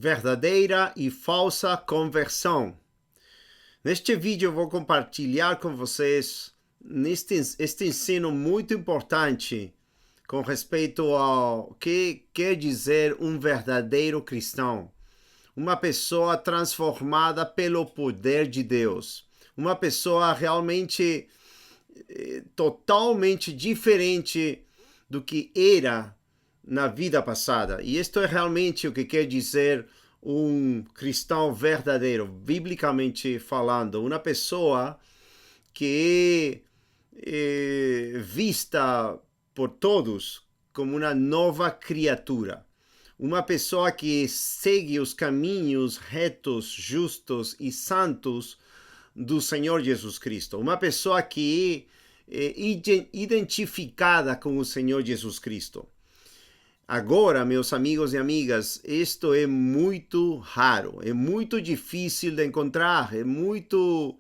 verdadeira e falsa conversão. Neste vídeo eu vou compartilhar com vocês este ensino muito importante com respeito ao que quer dizer um verdadeiro cristão. Uma pessoa transformada pelo poder de Deus. Uma pessoa realmente totalmente diferente do que era na vida passada. E isto é realmente o que quer dizer um cristão verdadeiro, biblicamente falando. Uma pessoa que é vista por todos como uma nova criatura. Uma pessoa que segue os caminhos retos, justos e santos do Senhor Jesus Cristo. Uma pessoa que é identificada com o Senhor Jesus Cristo. Agora, meus amigos e amigas, isto é muito raro, é muito difícil de encontrar, é muito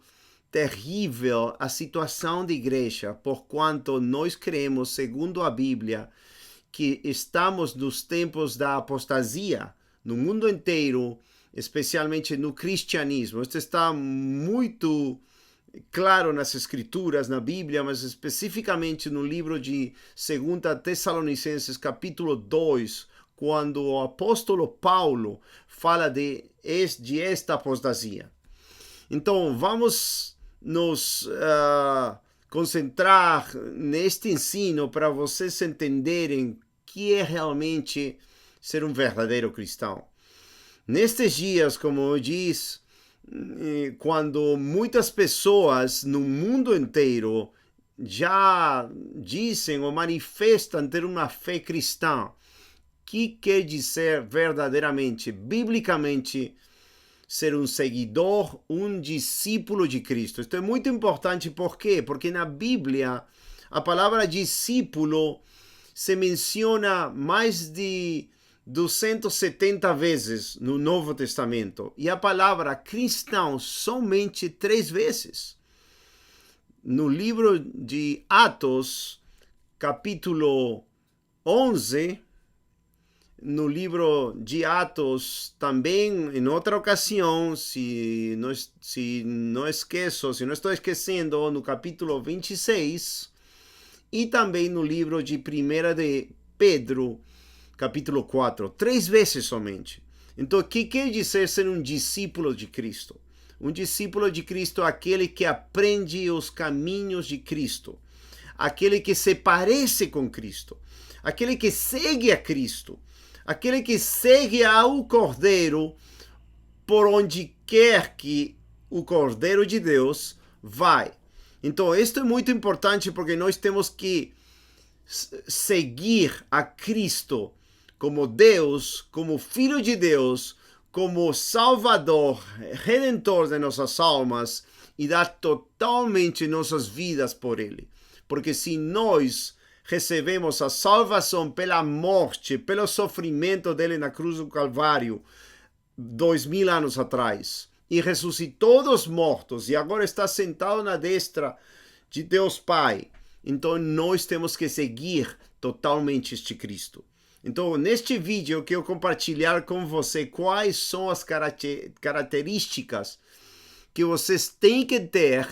terrível a situação da igreja, porquanto nós cremos, segundo a Bíblia, que estamos nos tempos da apostasia no mundo inteiro, especialmente no cristianismo. Isto está muito claro nas escrituras, na Bíblia, mas especificamente no livro de 2 Tessalonicenses, capítulo 2, quando o apóstolo Paulo fala de esta apostasia. Então, vamos nos concentrar neste ensino para vocês entenderem que é realmente ser um verdadeiro cristão. Nestes dias, como eu disse, quando muitas pessoas no mundo inteiro já dizem ou manifestam ter uma fé cristã, que quer dizer verdadeiramente, biblicamente, ser um seguidor, um discípulo de Cristo. Isto é muito importante, por quê? Porque na Bíblia a palavra discípulo se menciona mais de 270 vezes no Novo Testamento e a palavra cristão somente 3 vezes. No livro de Atos, capítulo 11, no livro de Atos também, em outra ocasião, se não estou esquecendo, no capítulo 26, e também no livro de 1 de Pedro, capítulo 4, 3 vezes somente. Então, o que quer dizer ser um discípulo de Cristo? Um discípulo de Cristo é aquele que aprende os caminhos de Cristo, aquele que se parece com Cristo, aquele que segue a Cristo, aquele que segue ao Cordeiro por onde quer que o Cordeiro de Deus vai. Então, isto é muito importante porque nós temos que seguir a Cristo como Deus, como Filho de Deus, como Salvador, Redentor de nossas almas e dar totalmente nossas vidas por Ele. Porque se nós recebemos a salvação pela morte, pelo sofrimento dele na cruz do Calvário, 2000 anos atrás, e ressuscitou dos mortos, e agora está sentado na destra de Deus Pai, então nós temos que seguir totalmente este Cristo. Então, neste vídeo, eu quero compartilhar com você quais são as características que vocês têm que ter.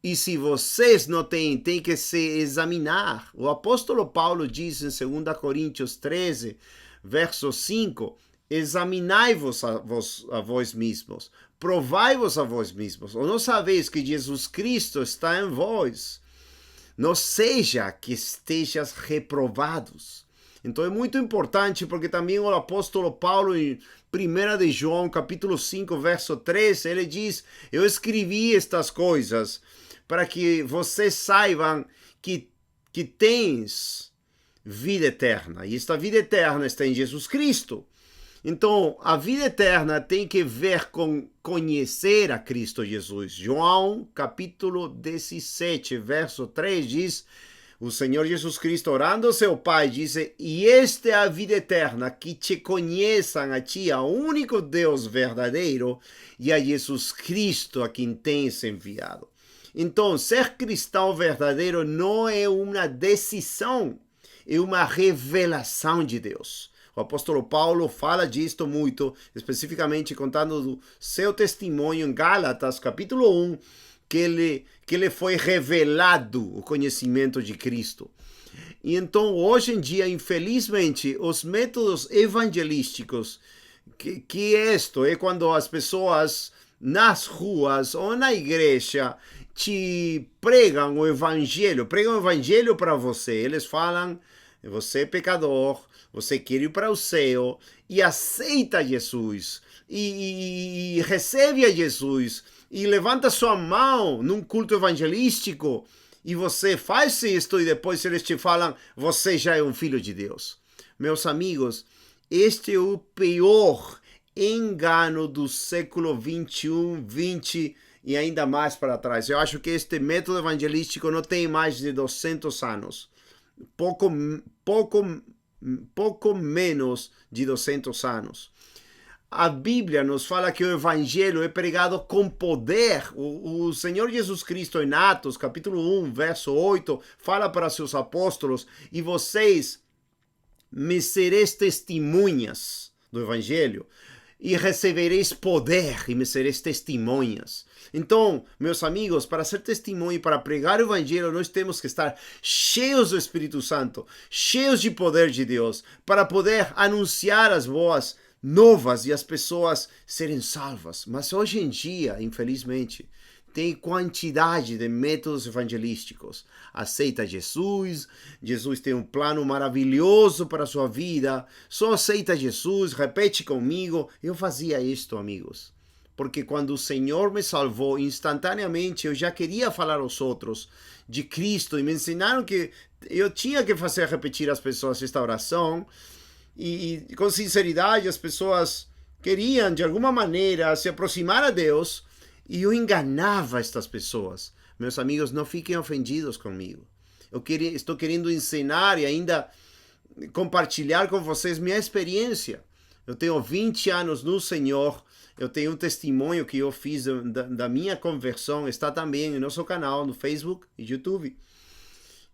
E se vocês não têm, tem que se examinar. O apóstolo Paulo diz em 2 Coríntios 13, verso 5, examinai-vos a vós mesmos, provai-vos a vós mesmos, ou não sabeis que Jesus Cristo está em vós, não seja que estejas reprovados. Então é muito importante, porque também o apóstolo Paulo, em 1 de João, capítulo 5, verso 3, ele diz, eu escrevi estas coisas para que vocês saibam que tens vida eterna. E esta vida eterna está em Jesus Cristo. Então, a vida eterna tem que ver com conhecer a Cristo Jesus. João, capítulo 17, verso 3, diz, o Senhor Jesus Cristo, orando ao seu Pai, diz, e esta é a vida eterna, que te conheçam a ti, a único Deus verdadeiro, e a Jesus Cristo, a quem tens enviado. Então, ser cristão verdadeiro não é uma decisão, é uma revelação de Deus. O apóstolo Paulo fala disto muito, especificamente contando do seu testemunho em Gálatas, capítulo 1, que ele foi revelado o conhecimento de Cristo. E então, hoje em dia, infelizmente, os métodos evangelísticos, que isto é quando as pessoas nas ruas ou na igreja te pregam o evangelho para você. Eles falam, você é pecador, você quer ir para o céu, e aceita Jesus, e recebe a Jesus, e levanta sua mão num culto evangelístico, e você faz isto, e depois eles te falam, você já é um filho de Deus. Meus amigos, este é o pior engano do século 21, 20 e ainda mais para trás. Eu acho que este método evangelístico não tem mais de 200 anos. Pouco menos de 200 anos. A Bíblia nos fala que o evangelho é pregado com poder. O Senhor Jesus Cristo, em Atos, capítulo 1, verso 8, fala para seus apóstolos, e vocês me sereis testemunhas do evangelho, e recebereis poder, e me sereis testemunhas. Então, meus amigos, para ser testemunho, para pregar o evangelho, nós temos que estar cheios do Espírito Santo, cheios de poder de Deus, para poder anunciar as boas novas e as pessoas serem salvas. Mas hoje em dia, infelizmente, tem quantidade de métodos evangelísticos. Aceita Jesus, Jesus tem um plano maravilhoso para a sua vida, só aceita Jesus, repete comigo. Eu fazia isto, amigos, porque quando o Senhor me salvou, instantaneamente eu já queria falar aos outros de Cristo, e me ensinaram que eu tinha que fazer repetir às pessoas esta oração, e com sinceridade as pessoas queriam de alguma maneira se aproximar a Deus, e eu enganava estas pessoas. Meus amigos, não fiquem ofendidos comigo. Estou querendo ensinar e ainda compartilhar com vocês minha experiência. Eu tenho 20 anos no Senhor. Eu tenho um testemunho que eu fiz da minha conversão. Está também no nosso canal, no Facebook e YouTube.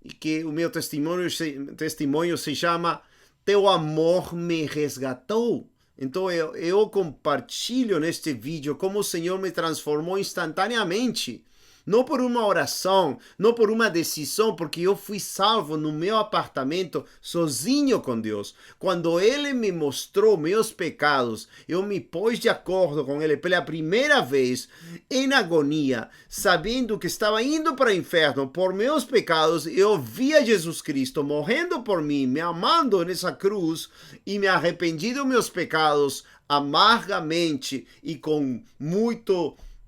E que o meu testemunho se chama Teu Amor Me Resgatou. Então eu compartilho neste vídeo como o Senhor me transformou instantaneamente. Não por uma oração, não por uma decisão, porque eu fui salvo no meu apartamento, sozinho com Deus. Quando Ele me mostrou meus pecados, eu me pus de acordo com Ele pela primeira vez, em agonia, sabendo que estava indo para o inferno por meus pecados. Eu via Jesus Cristo morrendo por mim, me amando nessa cruz, e me arrependi dos meus pecados amargamente e com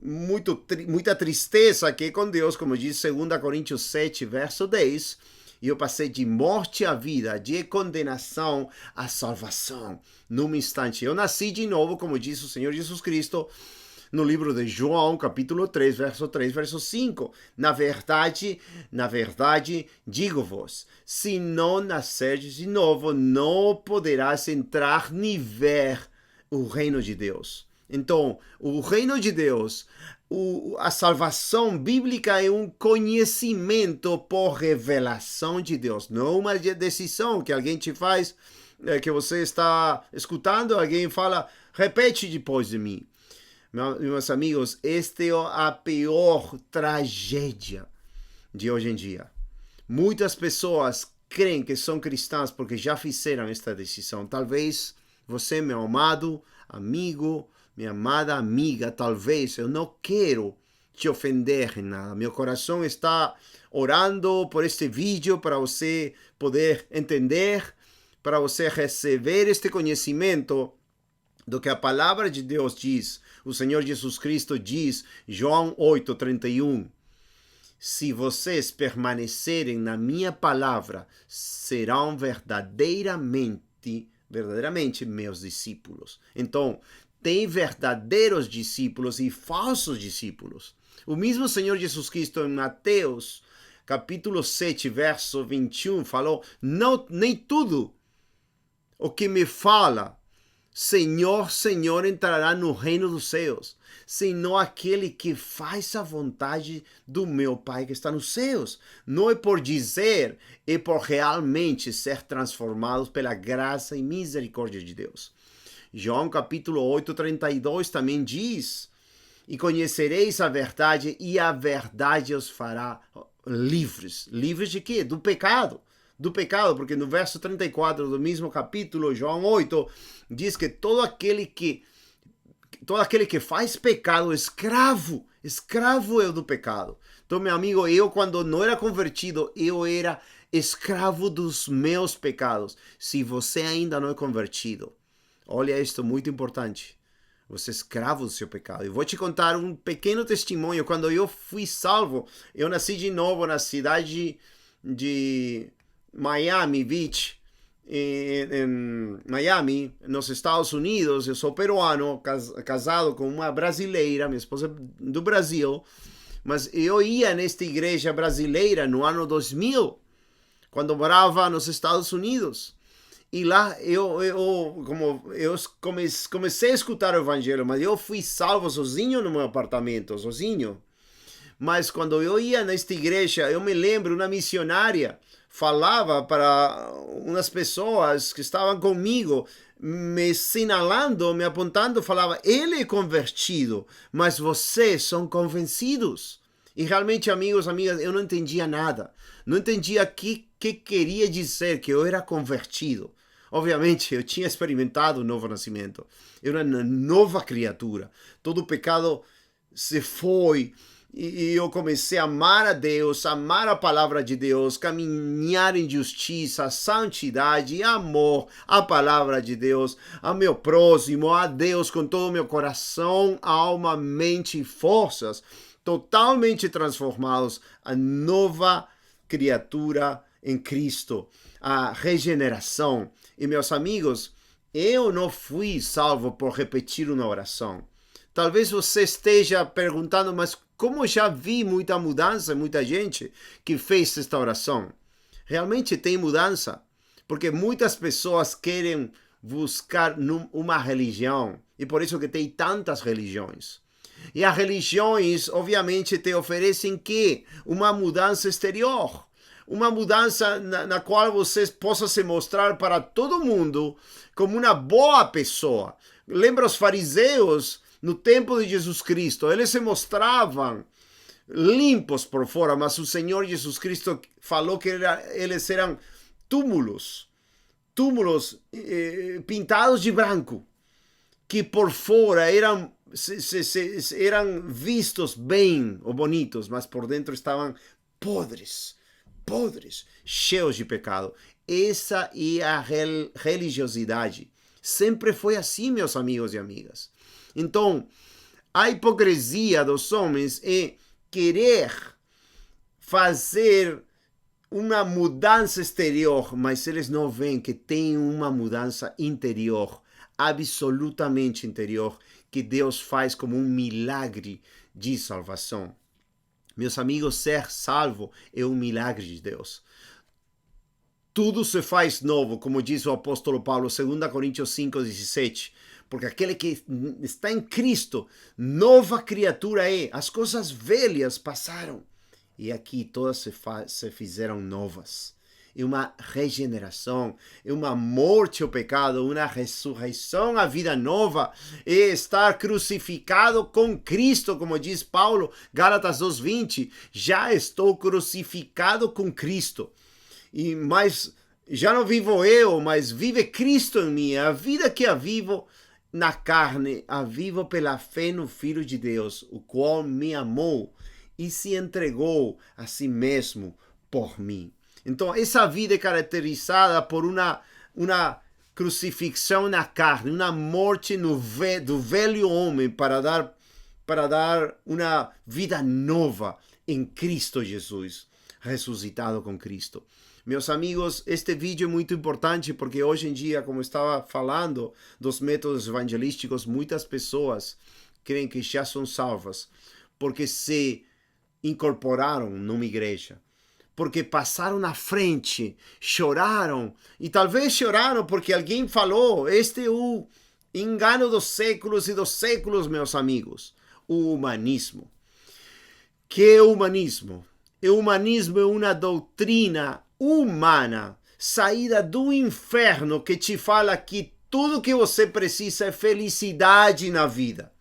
muita tristeza aqui com Deus, como diz 2 Coríntios 7, verso 10, e eu passei de morte à vida, de condenação à salvação, num instante. Eu nasci de novo, como diz o Senhor Jesus Cristo, no livro de João, capítulo 3, verso 5. Na verdade, digo-vos, se não nascerdes de novo, não poderás entrar nem ver o reino de Deus. Então, o reino de Deus, a salvação bíblica é um conhecimento por revelação de Deus. Não uma decisão que alguém te faz, que você está escutando, alguém fala, repete depois de mim. Meus amigos, esta é a pior tragédia de hoje em dia. Muitas pessoas creem que são cristãs porque já fizeram esta decisão. Talvez você, meu amado amigo, minha amada amiga, talvez eu não quero te ofender em nada. Meu coração está orando por este vídeo para você poder entender, para você receber este conhecimento do que a palavra de Deus diz. O Senhor Jesus Cristo diz, João 8:31, se vocês permanecerem na minha palavra, serão verdadeiramente meus discípulos. Então, tem verdadeiros discípulos e falsos discípulos. O mesmo Senhor Jesus Cristo em Mateus, capítulo 7, verso 21, falou, nem tudo o que me fala Senhor, Senhor entrará no reino dos céus, senão aquele que faz a vontade do meu Pai que está nos céus. Não é por dizer, é por realmente ser transformados pela graça e misericórdia de Deus. João capítulo 8, 32 também diz: e conhecereis a verdade, e a verdade os fará livres. Livres de quê? Do pecado. Do pecado, porque no verso 34 do mesmo capítulo, João 8, diz que todo aquele que faz pecado, escravo é do pecado. Então, meu amigo, eu quando não era convertido, eu era escravo dos meus pecados. Se você ainda não é convertido, olha isto, muito importante. Você é escravo do seu pecado. Eu vou te contar um pequeno testemunho. Quando eu fui salvo, eu nasci de novo na cidade de Miami Beach, em Miami, nos Estados Unidos. Eu sou peruano, casado com uma brasileira, minha esposa é do Brasil. Mas eu ia nesta igreja brasileira no ano 2000, quando morava nos Estados Unidos. E lá eu comecei a escutar o evangelho, mas eu fui salvo sozinho no meu apartamento, sozinho. Mas quando eu ia nesta igreja, eu me lembro, uma missionária falava para umas pessoas que estavam comigo, me sinalando, me apontando, falava: ele é convertido, mas vocês são convencidos. E realmente, amigos, amigas, eu não entendia nada. Não entendia o que queria dizer que eu era convertido. Obviamente, eu tinha experimentado o novo nascimento. Eu era uma nova criatura. Todo o pecado se foi. E eu comecei a amar a Deus, amar a palavra de Deus, caminhar em justiça, santidade, amor à palavra de Deus, ao meu próximo, a Deus com todo o meu coração, alma, mente e forças, totalmente transformados, a nova criatura em Cristo, a regeneração. E meus amigos, eu não fui salvo por repetir uma oração. Talvez você esteja perguntando, mas como já vi muita mudança, muita gente que fez esta oração? Realmente tem mudança, porque muitas pessoas querem buscar uma religião, e por isso que tem tantas religiões. E as religiões, obviamente, te oferecem que? Uma mudança exterior. Uma mudança na qual você possa se mostrar para todo mundo como uma boa pessoa. Lembra os fariseus no tempo de Jesus Cristo? Eles se mostravam limpos por fora, mas o Senhor Jesus Cristo falou que eles eram túmulos pintados de branco, que por fora eram vistos bem ou bonitos, mas por dentro estavam podres, cheios de pecado. Essa é a religiosidade. Sempre foi assim, meus amigos e amigas. Então, a hipocrisia dos homens é querer fazer uma mudança exterior, mas eles não veem que tem uma mudança interior, absolutamente interior, que Deus faz como um milagre de salvação. Meus amigos, ser salvo é um milagre de Deus. Tudo se faz novo, como diz o apóstolo Paulo, 2 Coríntios 5:17. Porque aquele que está em Cristo, nova criatura é. As coisas velhas passaram e aqui todas se fizeram novas. É uma regeneração, é uma morte ao pecado, uma ressurreição à vida nova, é estar crucificado com Cristo, como diz Paulo, Gálatas 2:20. Já estou crucificado com Cristo. Mas já não vivo eu, mas vive Cristo em mim. A vida que eu vivo na carne, a vivo pela fé no Filho de Deus, o qual me amou e se entregou a si mesmo por mim. Então, essa vida é caracterizada por uma crucifixão na carne, uma morte do velho homem para dar uma vida nova em Cristo Jesus, ressuscitado com Cristo. Meus amigos, este vídeo é muito importante porque hoje em dia, como estava falando dos métodos evangelísticos, muitas pessoas creem que já são salvas porque se incorporaram numa igreja, porque passaram na frente, choraram, e talvez choraram porque alguém falou: este é o Engano dos séculos e dos séculos, meus amigos. O humanismo. Que é o humanismo? O humanismo é uma doutrina humana, saída do inferno, que te fala que tudo que você precisa é felicidade na vida.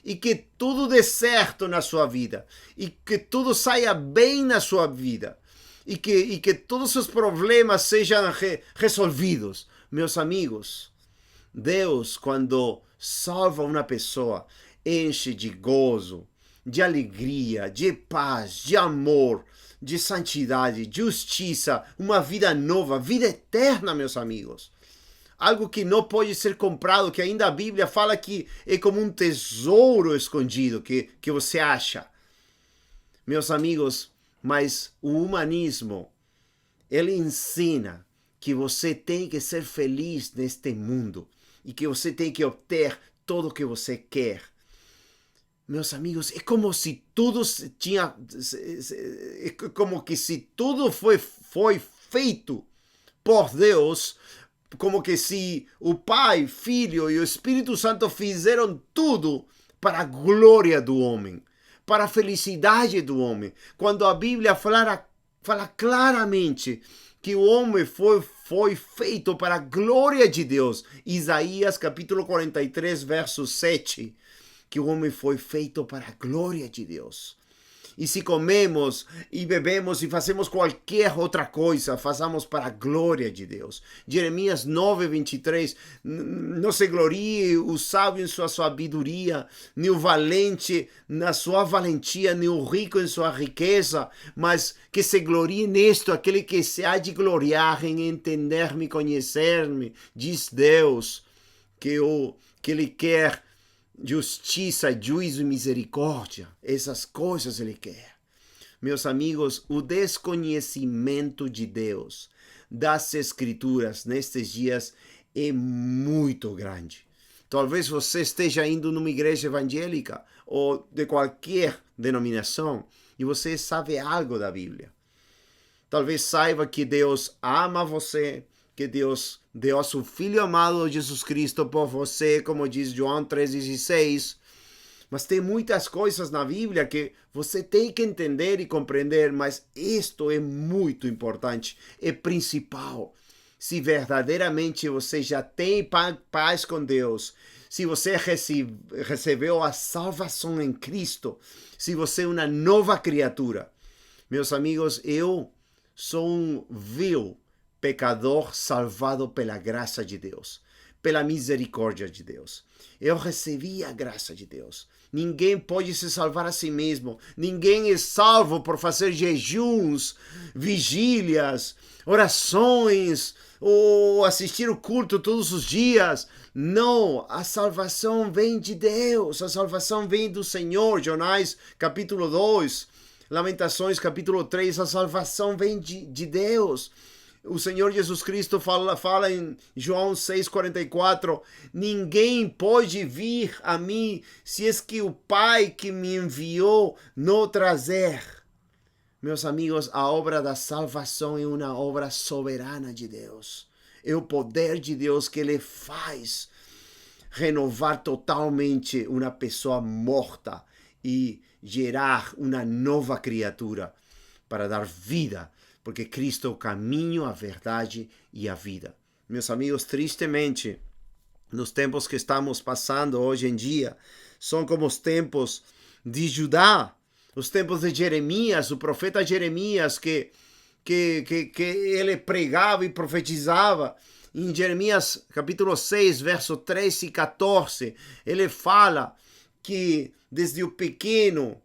E que tudo dê certo na sua vida. E que tudo saia bem na sua vida. E que todos os problemas sejam resolvidos. Meus amigos, Deus, quando salva uma pessoa, enche de gozo, de alegria, de paz, de amor, de santidade, de justiça, uma vida nova, vida eterna, meus amigos. Algo que não pode ser comprado, que ainda a Bíblia fala que é como um tesouro escondido que você acha. Meus amigos, mas o humanismo, ele ensina que você tem que ser feliz neste mundo e que você tem que obter tudo o que você quer. Meus amigos, é como se tudo tinha, é como que se tudo foi feito por Deus, como que se o Pai, Filho e o Espírito Santo fizeram tudo para a glória do homem, para a felicidade do homem. Quando a Bíblia fala claramente que o homem foi feito para a glória de Deus. Isaías capítulo 43, verso 7. Que o homem foi feito para a glória de Deus. E se comemos e bebemos e fazemos qualquer outra coisa, façamos para a glória de Deus. Jeremias 9, 23. Não se glorie o sábio em sua sabedoria, nem o valente na sua valentia, nem o rico em sua riqueza, mas que se glorie nisto, aquele que se há de gloriar em entender-me, conhecer-me, diz Deus, que ele quer justiça, juízo e misericórdia. Essas coisas ele quer. Meus amigos, o desconhecimento de Deus, das Escrituras, nestes dias, é muito grande. Talvez você esteja indo numa igreja evangélica ou de qualquer denominação e você sabe algo da Bíblia. Talvez saiba que Deus ama você, que Deus deu a seu Filho amado Jesus Cristo por você, como diz João 3,16. Mas tem muitas coisas na Bíblia que você tem que entender e compreender, mas isto é muito importante, é principal. Se verdadeiramente você já tem paz com Deus, se você recebeu a salvação em Cristo, se você é uma nova criatura. Meus amigos, eu sou um vil pecador salvado pela graça de Deus, pela misericórdia de Deus. Eu recebi a graça de Deus. Ninguém pode se salvar a si mesmo. Ninguém é salvo por fazer jejuns, vigílias, orações ou assistir o culto todos os dias. Não, a salvação vem de Deus. A salvação vem do Senhor. Jonás capítulo 2, Lamentações capítulo 3, a salvação vem de Deus. O Senhor Jesus Cristo fala em João 6,44, ninguém pode vir a mim se é que o Pai que me enviou não trazer. Meus amigos, a obra da salvação é uma obra soberana de Deus. É o poder de Deus que Ele faz renovar totalmente uma pessoa morta e gerar uma nova criatura para dar vida. Porque Cristo é o caminho, a verdade e a vida. Meus amigos, tristemente, nos tempos que estamos passando hoje em dia, são como os tempos de Judá, os tempos de Jeremias, o profeta Jeremias, que ele pregava e profetizava. Em Jeremias capítulo 6, verso 13 e 14, ele fala que desde o pequeno,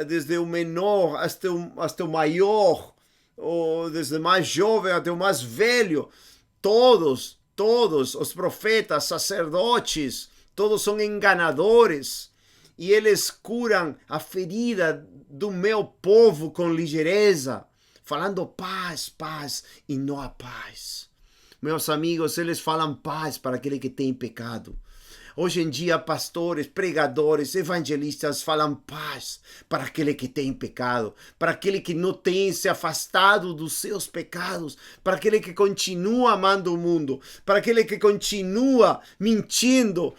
desde o menor até o maior, ou desde o mais jovem até o mais velho, todos os profetas, sacerdotes, todos são enganadores, e eles curam a ferida do meu povo com ligeireza, falando paz, paz, e não há paz. Meus amigos, eles falam paz para aquele que tem pecado. Hoje em dia, pastores, pregadores, evangelistas falam paz para aquele que tem pecado, para aquele que não tem se afastado dos seus pecados, para aquele que continua amando o mundo, para aquele que continua mentindo,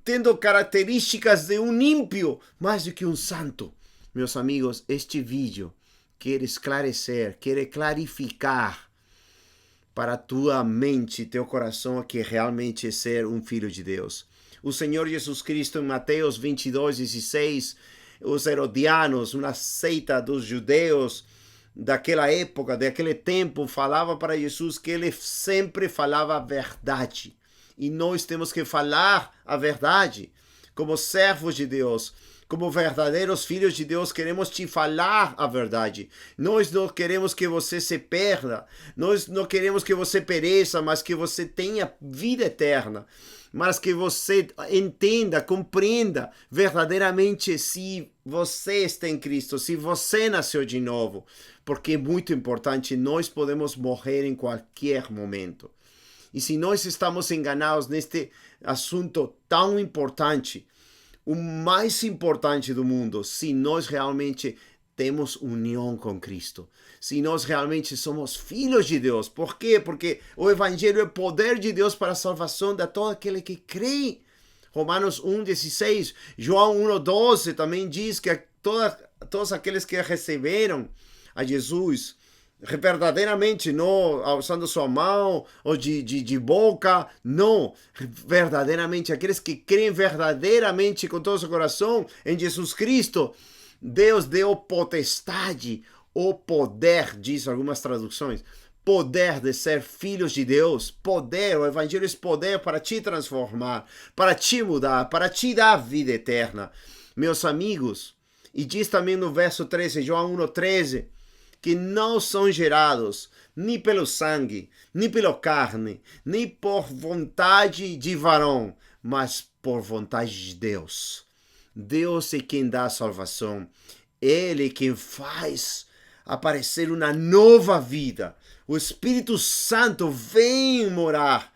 tendo características de um ímpio mais do que um santo. Meus amigos, este vídeo quer esclarecer, quer clarificar para a tua mente, teu coração, que realmente é ser um filho de Deus. O Senhor Jesus Cristo, em Mateus 22:16, os herodianos, uma seita dos judeus daquela época, daquele tempo, falava para Jesus que ele sempre falava a verdade. E nós temos que falar a verdade como servos de Deus. Como verdadeiros filhos de Deus, queremos te falar a verdade. Nós não queremos que você se perda. Nós não queremos que você pereça, mas que você tenha vida eterna. Mas que você entenda, compreenda verdadeiramente se você está em Cristo, se você nasceu de novo. Porque é muito importante, nós podemos morrer em qualquer momento. E se nós estamos enganados neste assunto tão importante, o mais importante do mundo, se nós realmente temos união com Cristo, se nós realmente somos filhos de Deus. Por quê? Porque o Evangelho é o poder de Deus para a salvação de todo aquele que crê. Romanos 1:16, João 1:12 também diz que todos aqueles que receberam a Jesus verdadeiramente, não alçando sua mão ou de boca, não, verdadeiramente, aqueles que creem verdadeiramente com todo o seu coração em Jesus Cristo, Deus deu potestade, o poder, diz algumas traduções, poder de ser filhos de Deus, poder, o Evangelho é poder para te transformar, para te mudar, para te dar vida eterna. Meus amigos, e diz também no verso 13, João 1:13, que não são gerados nem pelo sangue, nem pela carne, nem por vontade de varão, mas por vontade de Deus. Deus é quem dá a salvação. Ele é quem faz aparecer uma nova vida. O Espírito Santo vem morar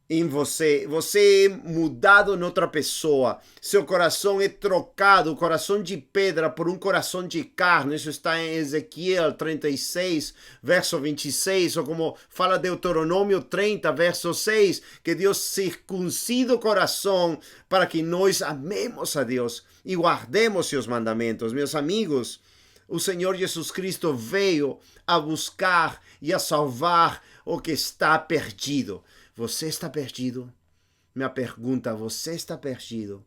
em você. Você é mudado em outra pessoa. Seu coração é trocado, o coração de pedra por um coração de carne. Isso está em Ezequiel 36, verso 26, ou como fala Deuteronômio 30, verso 6, que Deus circuncida o coração para que nós amemos a Deus e guardemos seus mandamentos. Meus amigos, o Senhor Jesus Cristo veio a buscar e a salvar o que está perdido. Você está perdido? Minha pergunta, você está perdido?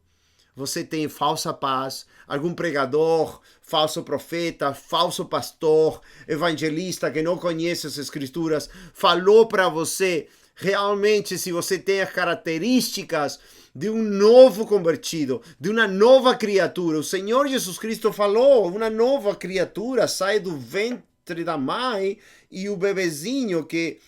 Você tem falsa paz? Algum pregador, falso profeta, falso pastor, evangelista que não conhece as Escrituras, falou para você realmente se você tem as características de um novo convertido, de uma nova criatura? O Senhor Jesus Cristo falou, uma nova criatura sai do ventre da mãe, e o bebezinho que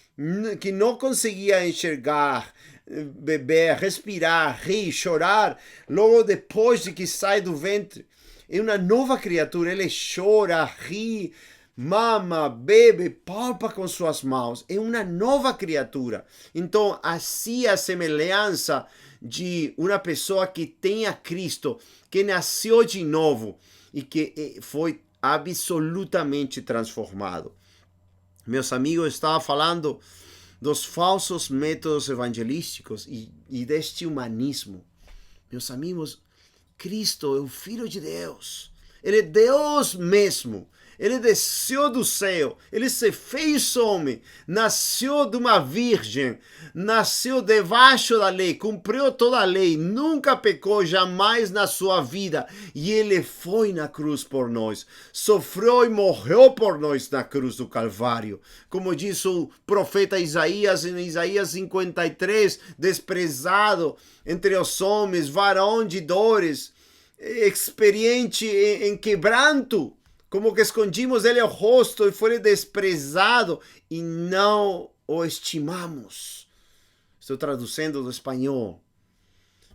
não conseguia enxergar, beber, respirar, rir, chorar, logo depois de que sai do ventre, é uma nova criatura. Ele chora, ri, mama, bebe, palpa com suas mãos. É uma nova criatura. Então, assim a semelhança de uma pessoa que tem a Cristo, que nasceu de novo e que foi absolutamente transformado. Meus amigos, eu estava falando dos falsos métodos evangelísticos e deste humanismo. Meus amigos, Cristo é o Filho de Deus. Ele é Deus mesmo. Ele desceu do céu, ele se fez homem, nasceu de uma virgem, nasceu debaixo da lei, cumpriu toda a lei, nunca pecou jamais na sua vida, e ele foi na cruz por nós, sofreu e morreu por nós na cruz do Calvário. Como diz o profeta Isaías, em Isaías 53, desprezado entre os homens, varão de dores, experiente em quebranto, como que escondimos ele o rosto e foi desprezado e não o estimamos. Estou traduzindo do espanhol.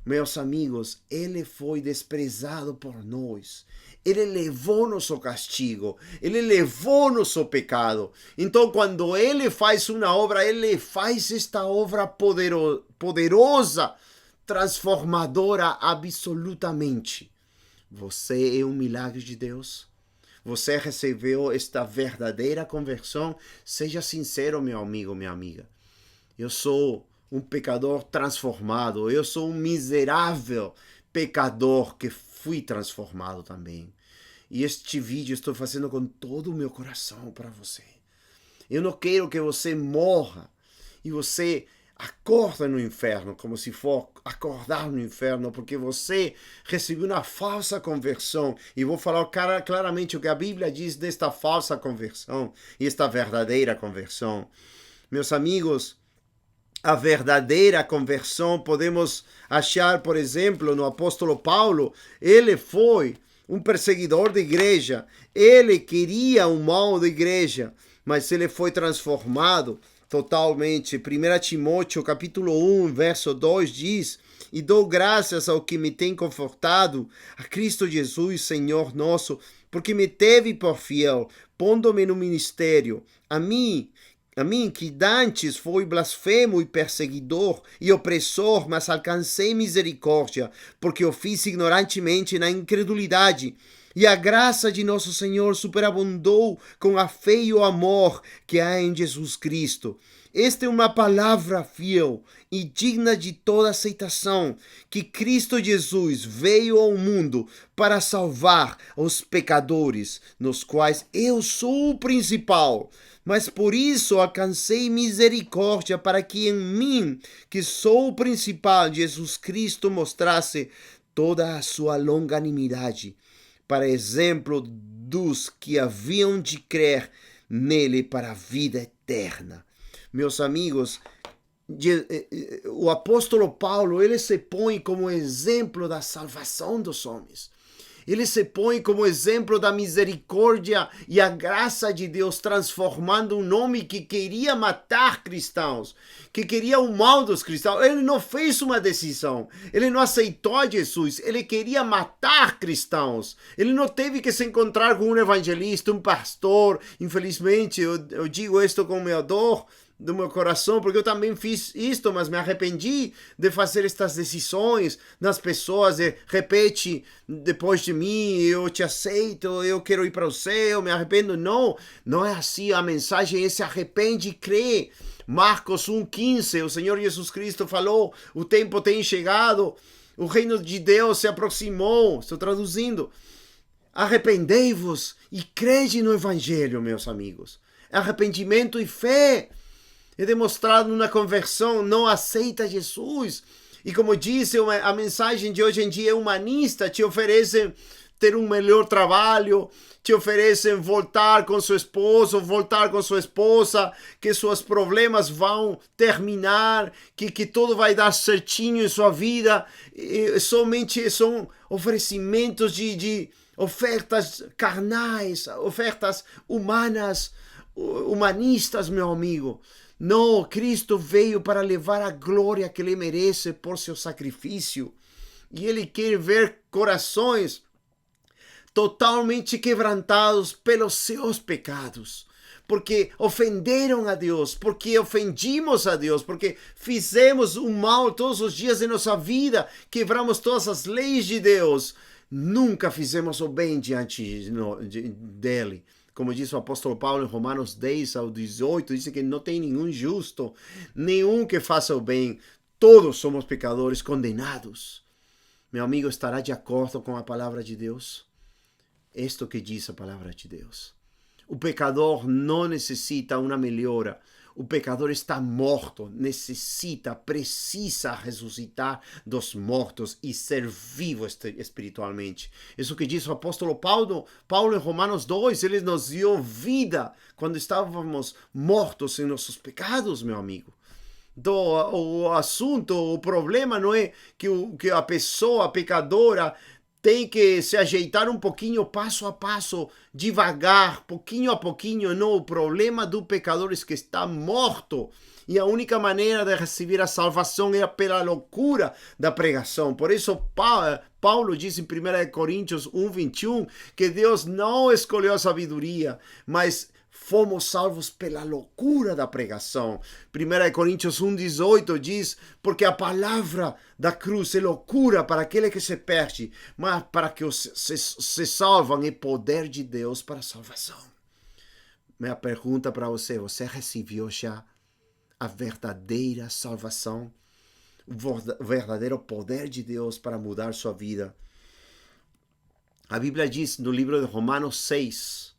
Meus amigos, ele foi desprezado por nós. Ele levou nosso castigo. Ele levou nosso pecado. Então, quando ele faz uma obra, ele faz esta obra poderosa transformadora absolutamente. Você é um milagre de Deus? Você recebeu esta verdadeira conversão? Seja sincero, meu amigo, minha amiga. Eu sou um pecador transformado. Eu sou um miserável pecador que fui transformado também. E este vídeo estou fazendo com todo o meu coração para você. Eu não quero que você morra e você acorda no inferno, como se for acordar no inferno, porque você recebeu uma falsa conversão. E vou falar claramente o que a Bíblia diz desta falsa conversão e esta verdadeira conversão. Meus amigos, a verdadeira conversão podemos achar, por exemplo, no apóstolo Paulo. Ele foi um perseguidor da igreja, ele queria o mal da igreja, mas ele foi transformado totalmente. 1 Timóteo capítulo 1, verso 2 diz: e dou graças ao que me tem confortado, a Cristo Jesus, Senhor nosso, porque me teve por fiel, pondo-me no ministério. A mim, que dantes fui blasfemo e perseguidor e opressor, mas alcancei misericórdia, porque eu fiz ignorantemente na incredulidade. E a graça de nosso Senhor superabundou com a fé e o amor que há em Jesus Cristo. Esta é uma palavra fiel e digna de toda aceitação, que Cristo Jesus veio ao mundo para salvar os pecadores, nos quais eu sou o principal. Mas por isso alcancei misericórdia, para que em mim, que sou o principal, Jesus Cristo mostrasse toda a sua longanimidade, para exemplo dos que haviam de crer nele para a vida eterna. Meus amigos, o apóstolo Paulo, ele se põe como exemplo da salvação dos homens. Ele se põe como exemplo da misericórdia e a graça de Deus, transformando um homem que queria matar cristãos, que queria o mal dos cristãos. Ele não fez uma decisão, ele não aceitou Jesus, ele queria matar cristãos. Ele não teve que se encontrar com um evangelista, um pastor. Infelizmente, eu digo isto com minha dor do meu coração, porque eu também fiz isto, mas me arrependi de fazer estas decisões nas pessoas, repete depois de mim, eu te aceito, eu quero ir para o céu, me arrependo. Não, não é assim. A mensagem é: se arrepende e crê. Marcos 1,15, o Senhor Jesus Cristo falou: o tempo tem chegado, o reino de Deus se aproximou. Estou traduzindo. Arrependei-vos e crede no Evangelho, meus amigos. Arrependimento e fé é demonstrado na conversão. Não aceita Jesus. E como disse, a mensagem de hoje em dia é humanista. Te oferecem ter um melhor trabalho, te oferecem voltar com seu esposo, voltar com sua esposa, que seus problemas vão terminar, que tudo vai dar certinho em sua vida. E somente são oferecimentos de ofertas carnais, ofertas humanas, humanistas, meu amigo. Não, Cristo veio para levar a glória que ele merece por seu sacrifício. E ele quer ver corações totalmente quebrantados pelos seus pecados. Porque ofenderam a Deus, porque ofendimos a Deus, porque fizemos o mal todos os dias de nossa vida, quebramos todas as leis de Deus. Nunca fizemos o bem diante dele. Como diz o apóstolo Paulo em Romanos 10 ao 18, diz que não tem nenhum justo, nenhum que faça o bem. Todos somos pecadores condenados. Meu amigo, estará de acordo com a palavra de Deus? Isto que diz a palavra de Deus. O pecador não necessita uma melhora. O pecador está morto, precisa ressuscitar dos mortos e ser vivo espiritualmente. Isso que diz o apóstolo Paulo em Romanos 2, ele nos deu vida quando estávamos mortos em nossos pecados, meu amigo. Então, o problema não é que a pessoa pecadora tem que se ajeitar um pouquinho, passo a passo, devagar, pouquinho a pouquinho. Não, o problema do pecador é que está morto. E a única maneira de receber a salvação é pela loucura da pregação. Por isso, Paulo diz em 1 Coríntios 1:21 que Deus não escolheu a sabedoria, mas fomos salvos pela loucura da pregação. 1 Coríntios 1,18 diz, porque a palavra da cruz é loucura para aquele que se perde, mas para que os se salvam é poder de Deus para a salvação. Minha pergunta para você, você recebeu já a verdadeira salvação? O verdadeiro poder de Deus para mudar sua vida? A Bíblia diz no livro de Romanos 6,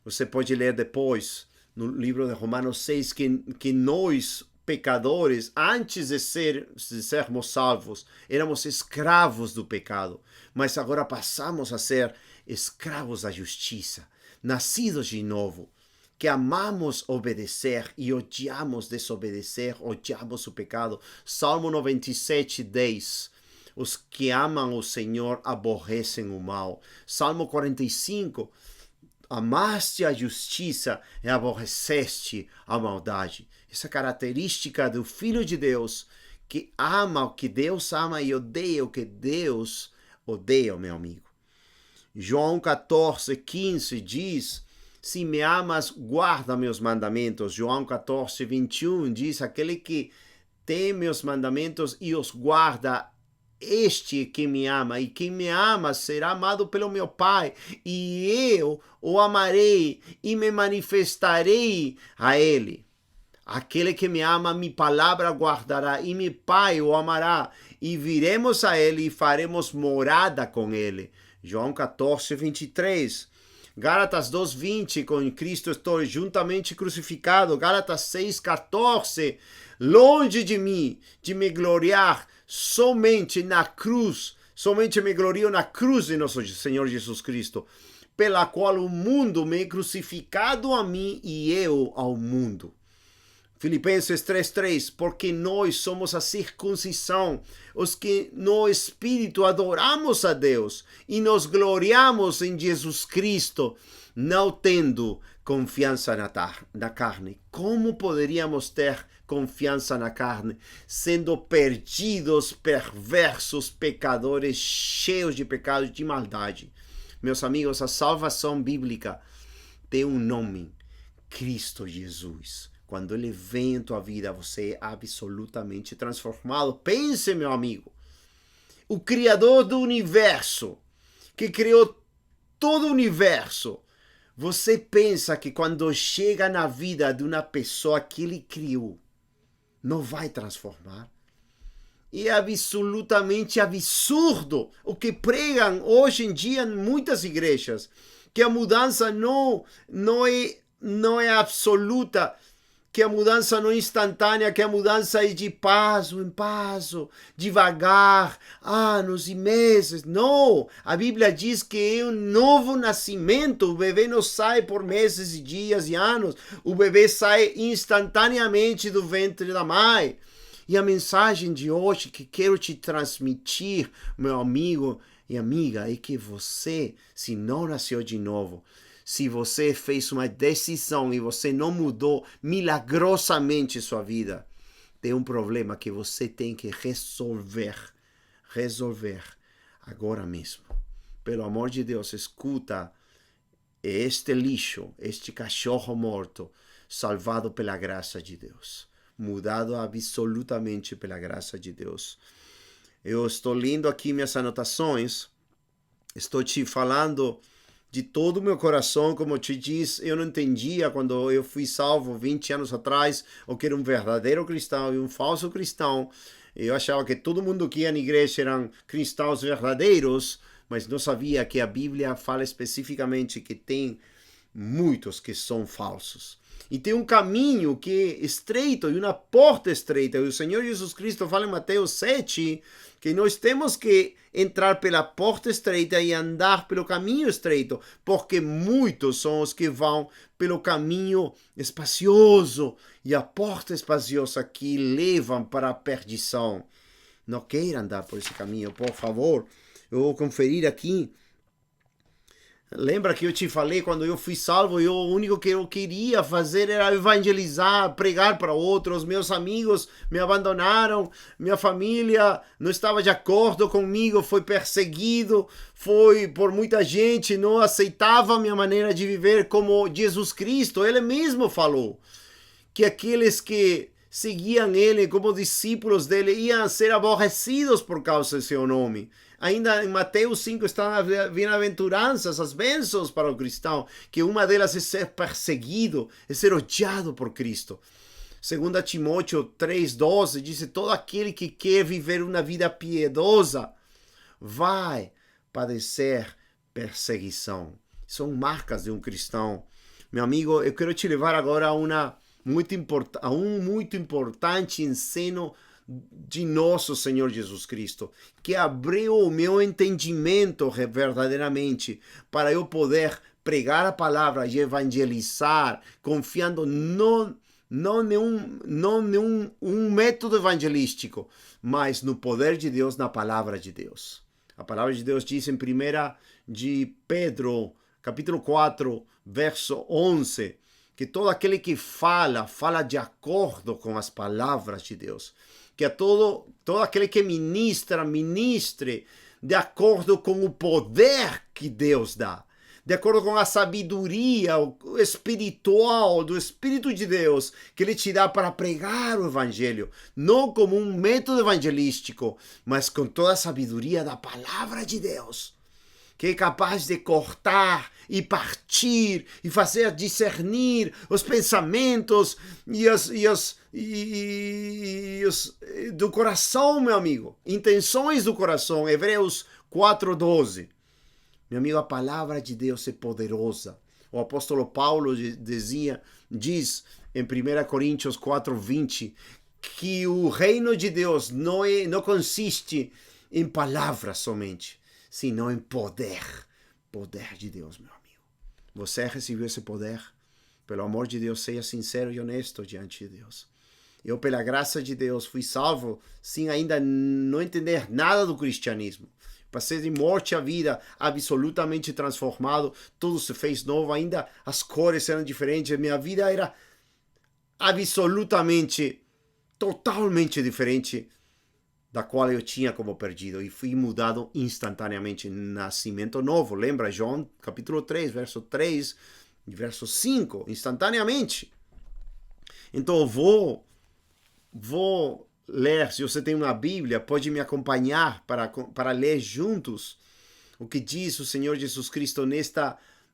você pode ler depois, no livro de Romanos 6, que nós, pecadores, antes de sermos salvos, éramos escravos do pecado, mas agora passamos a ser escravos da justiça, nascidos de novo, que amamos obedecer e odiamos desobedecer, odiamos o pecado. Salmo 97, 10. Os que amam o Senhor aborrecem o mal. Salmo 45. Amaste a justiça e aborreceste a maldade. Essa característica do Filho de Deus, que ama o que Deus ama e odeia o que Deus odeia, meu amigo. João 14, 15 diz, se me amas, guarda meus mandamentos. João 14, 21 diz, aquele que tem meus mandamentos e os guarda, este que me ama, e quem me ama será amado pelo meu Pai, e eu o amarei e me manifestarei a ele. Aquele que me ama, minha palavra guardará, e meu Pai o amará, e viremos a ele e faremos morada com ele. João 14, 23. Gálatas 2:20, com Cristo estou juntamente crucificado. Gálatas 6:14, longe de mim de me gloriar somente na cruz, somente me glorio na cruz de nosso Senhor Jesus Cristo, pela qual o mundo me é crucificado a mim e eu ao mundo. Filipenses 3:3, porque nós somos a circuncisão, os que no Espírito adoramos a Deus e nos gloriamos em Jesus Cristo, não tendo confiança na carne. Como poderíamos ter confiança na carne, sendo perdidos, perversos, pecadores, cheios de pecado e de maldade? Meus amigos, a salvação bíblica tem um nome, Cristo Jesus. Quando ele vem em tua vida, você é absolutamente transformado. Pense, meu amigo, o Criador do universo, que criou todo o universo, você pensa que quando chega na vida de uma pessoa que ele criou, não vai transformar? E é absolutamente absurdo o que pregam hoje em dia em muitas igrejas, que a mudança não é absoluta, que a mudança não é instantânea, que a mudança é de passo em passo, devagar, anos e meses. Não! A Bíblia diz que é um novo nascimento. O bebê não sai por meses e dias e anos. O bebê sai instantaneamente do ventre da mãe. E a mensagem de hoje que quero te transmitir, meu amigo e amiga, é que você, se não nasceu de novo, se você fez uma decisão e você não mudou milagrosamente sua vida, tem um problema que você tem que resolver agora mesmo. Pelo amor de Deus, escuta este lixo, este cachorro morto, salvado pela graça de Deus, mudado absolutamente pela graça de Deus. Eu estou lendo aqui minhas anotações, estou te falando de todo o meu coração. Como eu te disse, eu não entendia quando eu fui salvo 20 anos atrás o que era um verdadeiro cristão e um falso cristão. Eu achava que todo mundo que ia na igreja eram cristãos verdadeiros, mas não sabia que a Bíblia fala especificamente que tem muitos que são falsos. E tem um caminho que é estreito e uma porta estreita. E o Senhor Jesus Cristo fala em Mateus 7 que nós temos que entrar pela porta estreita e andar pelo caminho estreito, porque muitos são os que vão pelo caminho espacioso e a porta espaciosa que levam para a perdição. Não queira andar por esse caminho, por favor. Eu vou conferir aqui Lembra que eu te falei, quando eu fui salvo, o único que eu queria fazer era evangelizar, pregar para outros. Meus amigos me abandonaram, minha família não estava de acordo comigo, foi perseguido, foi por muita gente, não aceitava a minha maneira de viver como Jesus Cristo. Ele mesmo falou que aqueles que seguiam ele como discípulos dele iam ser aborrecidos por causa de seu nome. Ainda em Mateus 5 estão as bem-aventuranças, as bênçãos para o cristão, que uma delas é ser perseguido, é ser odiado por Cristo. 2 Timóteo 3,12 diz: todo aquele que quer viver uma vida piedosa vai padecer perseguição. São marcas de um cristão. Meu amigo, eu quero te levar agora a um muito importante ensino de nosso Senhor Jesus Cristo, que abriu o meu entendimento verdadeiramente para eu poder pregar a palavra e evangelizar, confiando não em um método evangelístico, mas no poder de Deus, na palavra de Deus. A palavra de Deus diz em 1 de Pedro, capítulo 4, verso 11, que todo aquele que fala de acordo com as palavras de Deus. Que todo aquele que ministre de acordo com o poder que Deus dá. De acordo com a sabedoria espiritual do Espírito de Deus que Ele te dá para pregar o Evangelho. Não como um método evangelístico, mas com toda a sabedoria da palavra de Deus. Que é capaz de cortar e partir e fazer discernir os pensamentos e os do coração, meu amigo. Intenções do coração. Hebreus 4:12. Meu amigo, a palavra de Deus é poderosa. O apóstolo Paulo diz em 1 Coríntios 4:20 que o reino de Deus não consiste em palavras somente, senão em poder. Poder de Deus, meu amigo. Você recebeu esse poder? Pelo amor de Deus, seja sincero e honesto diante de Deus. Eu, pela graça de Deus, fui salvo sem ainda não entender nada do cristianismo. Passei de morte à vida, absolutamente transformado. Tudo se fez novo, ainda as cores eram diferentes. Minha vida era absolutamente, totalmente diferente da qual eu tinha como perdido, e fui mudado instantaneamente, nascimento novo. Lembra João capítulo 3, verso 3 e verso 5, instantaneamente. Então eu vou ler, se você tem uma Bíblia, pode me acompanhar para ler juntos o que diz o Senhor Jesus Cristo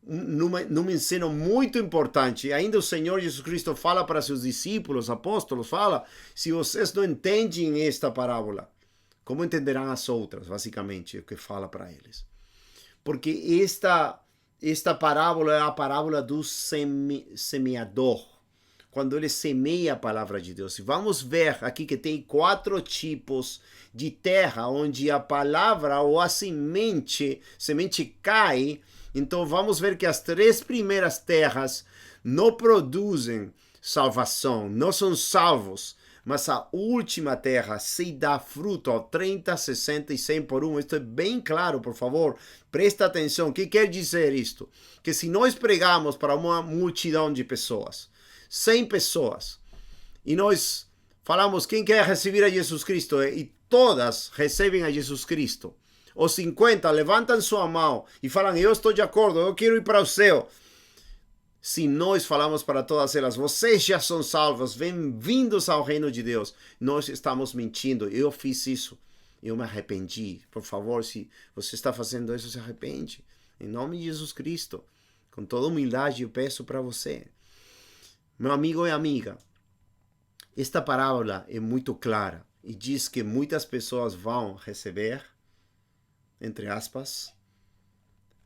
num ensino muito importante. Ainda o Senhor Jesus Cristo fala para seus discípulos, apóstolos, fala: se vocês não entendem esta parábola, como entenderão as outras? Basicamente, é o que fala para eles. Porque esta parábola é a parábola do semeador, quando ele semeia a palavra de Deus. E vamos ver aqui que tem 4 tipos de terra onde a palavra ou a semente cai. Então vamos ver que as 3 primeiras terras não produzem salvação, não são salvos, mas a última terra se dá fruto ao 30, 60 e 100 por 1. Isto é bem claro, por favor, presta atenção. O que quer dizer isto? Que se nós pregamos para uma multidão de pessoas, 100 pessoas, e nós falamos: quem quer receber a Jesus Cristo? E todas recebem a Jesus Cristo. Os 50 levantam sua mão e falam: eu estou de acordo, eu quero ir para o céu. Se nós falamos para todas elas: vocês já são salvos, bem-vindos ao reino de Deus, nós estamos mentindo. Eu fiz isso, eu me arrependi. Por favor, se você está fazendo isso, se arrepende. Em nome de Jesus Cristo, com toda humildade, eu peço para você. Meu amigo e amiga, esta parábola é muito clara e diz que muitas pessoas vão receber, entre aspas,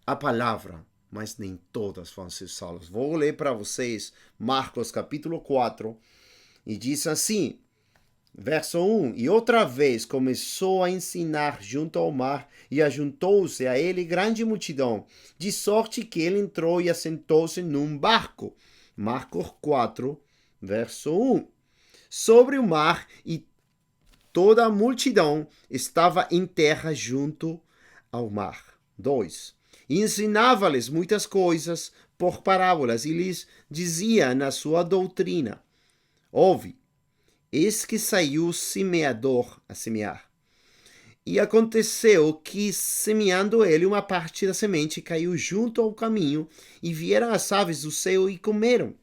a palavra, mas nem todas vão ser salvas. Vou ler para vocês Marcos capítulo 4, e diz assim, verso 1: E outra vez começou a ensinar junto ao mar, e ajuntou-se a ele grande multidão, de sorte que ele entrou e assentou-se num barco. Marcos 4, verso 1. Sobre o mar, e toda a multidão estava em terra junto ao mar. 2. E ensinava-lhes muitas coisas por parábolas, e lhes dizia na sua doutrina: ouve, eis que saiu o semeador a semear. E aconteceu que, semeando ele, uma parte da semente caiu junto ao caminho, e vieram as aves do céu e comeram.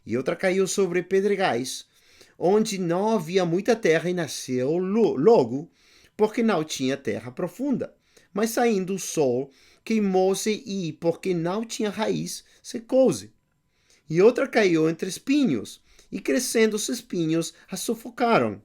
E outra caiu sobre pedregais, onde não havia muita terra, e nasceu logo, porque não tinha terra profunda. Mas saindo o sol, queimou-se e, porque não tinha raiz, secou-se. E outra caiu entre espinhos, e crescendo os espinhos a sufocaram,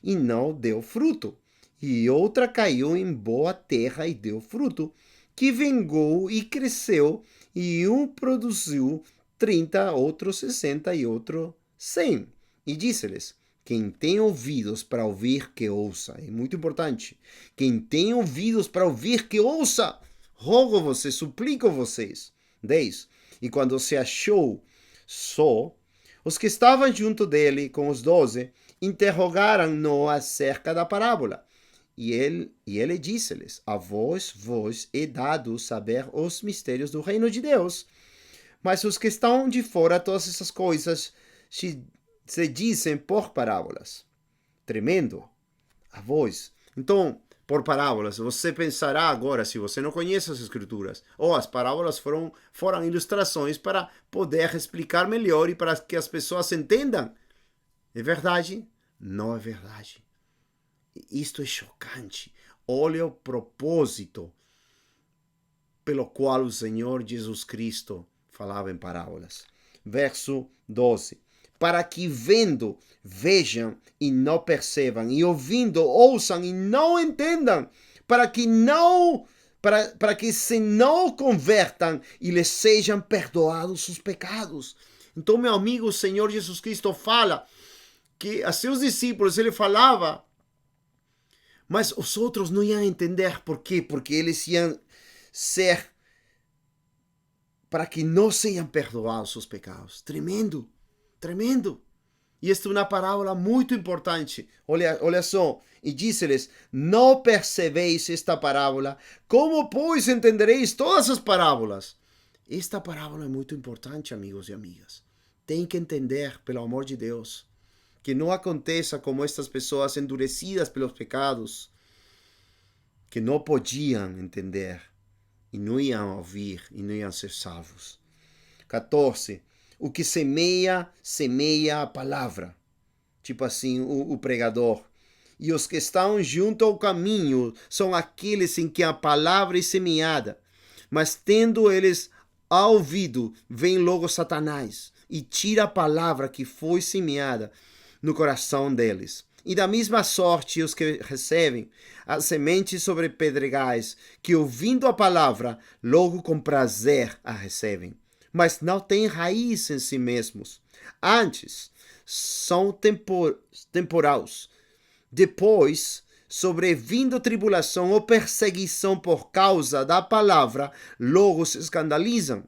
e não deu fruto. E outra caiu em boa terra e deu fruto, que vingou e cresceu, e um produziu 30, outro 60 e outro 100. E disse-lhes: quem tem ouvidos para ouvir, que ouça. É muito importante. Quem tem ouvidos para ouvir, que ouça. Rogo vocês, suplico vocês. 10. E quando se achou só, os que estavam junto dele com os 12 interrogaram-no acerca da parábola. E ele disse-lhes: a vós é dado saber os mistérios do reino de Deus, mas os que estão de fora, todas essas coisas se dizem por parábolas. Tremendo. A vós. Então, por parábolas, você pensará agora, se você não conhece as escrituras, as parábolas foram ilustrações para poder explicar melhor e para que as pessoas entendam. É verdade? Não é verdade. Isto é chocante. Olha o propósito pelo qual o Senhor Jesus Cristo falava em parábolas. Verso 12. Para que vendo, vejam e não percebam, e ouvindo, ouçam e não entendam, para que se não convertam e lhes sejam perdoados os pecados. Então, meu amigo, o Senhor Jesus Cristo fala que a seus discípulos ele falava, mas os outros não iam entender por quê? Porque eles iam ser para que não sejam perdoados os pecados. Tremendo, tremendo. E esta é uma parábola muito importante. Olha só. E disse-lhes: não percebeis esta parábola? Como, pois, entendereis todas as parábolas? Esta parábola é muito importante, amigos e amigas. Tem que entender, pelo amor de Deus, que não aconteça como estas pessoas endurecidas pelos pecados, que não podiam entender e não iam ouvir e não iam ser salvos. 14. O que semeia, semeia a palavra. Tipo assim, o pregador. E os que estão junto ao caminho são aqueles em que a palavra é semeada. Mas tendo eles ouvido, vem logo Satanás e tira a palavra que foi semeada no coração deles. E da mesma sorte os que recebem as sementes sobre pedregais, que ouvindo a palavra, logo com prazer a recebem, mas não têm raiz em si mesmos. Antes, são temporais. Depois, sobrevindo tribulação ou perseguição por causa da palavra, logo se escandalizam.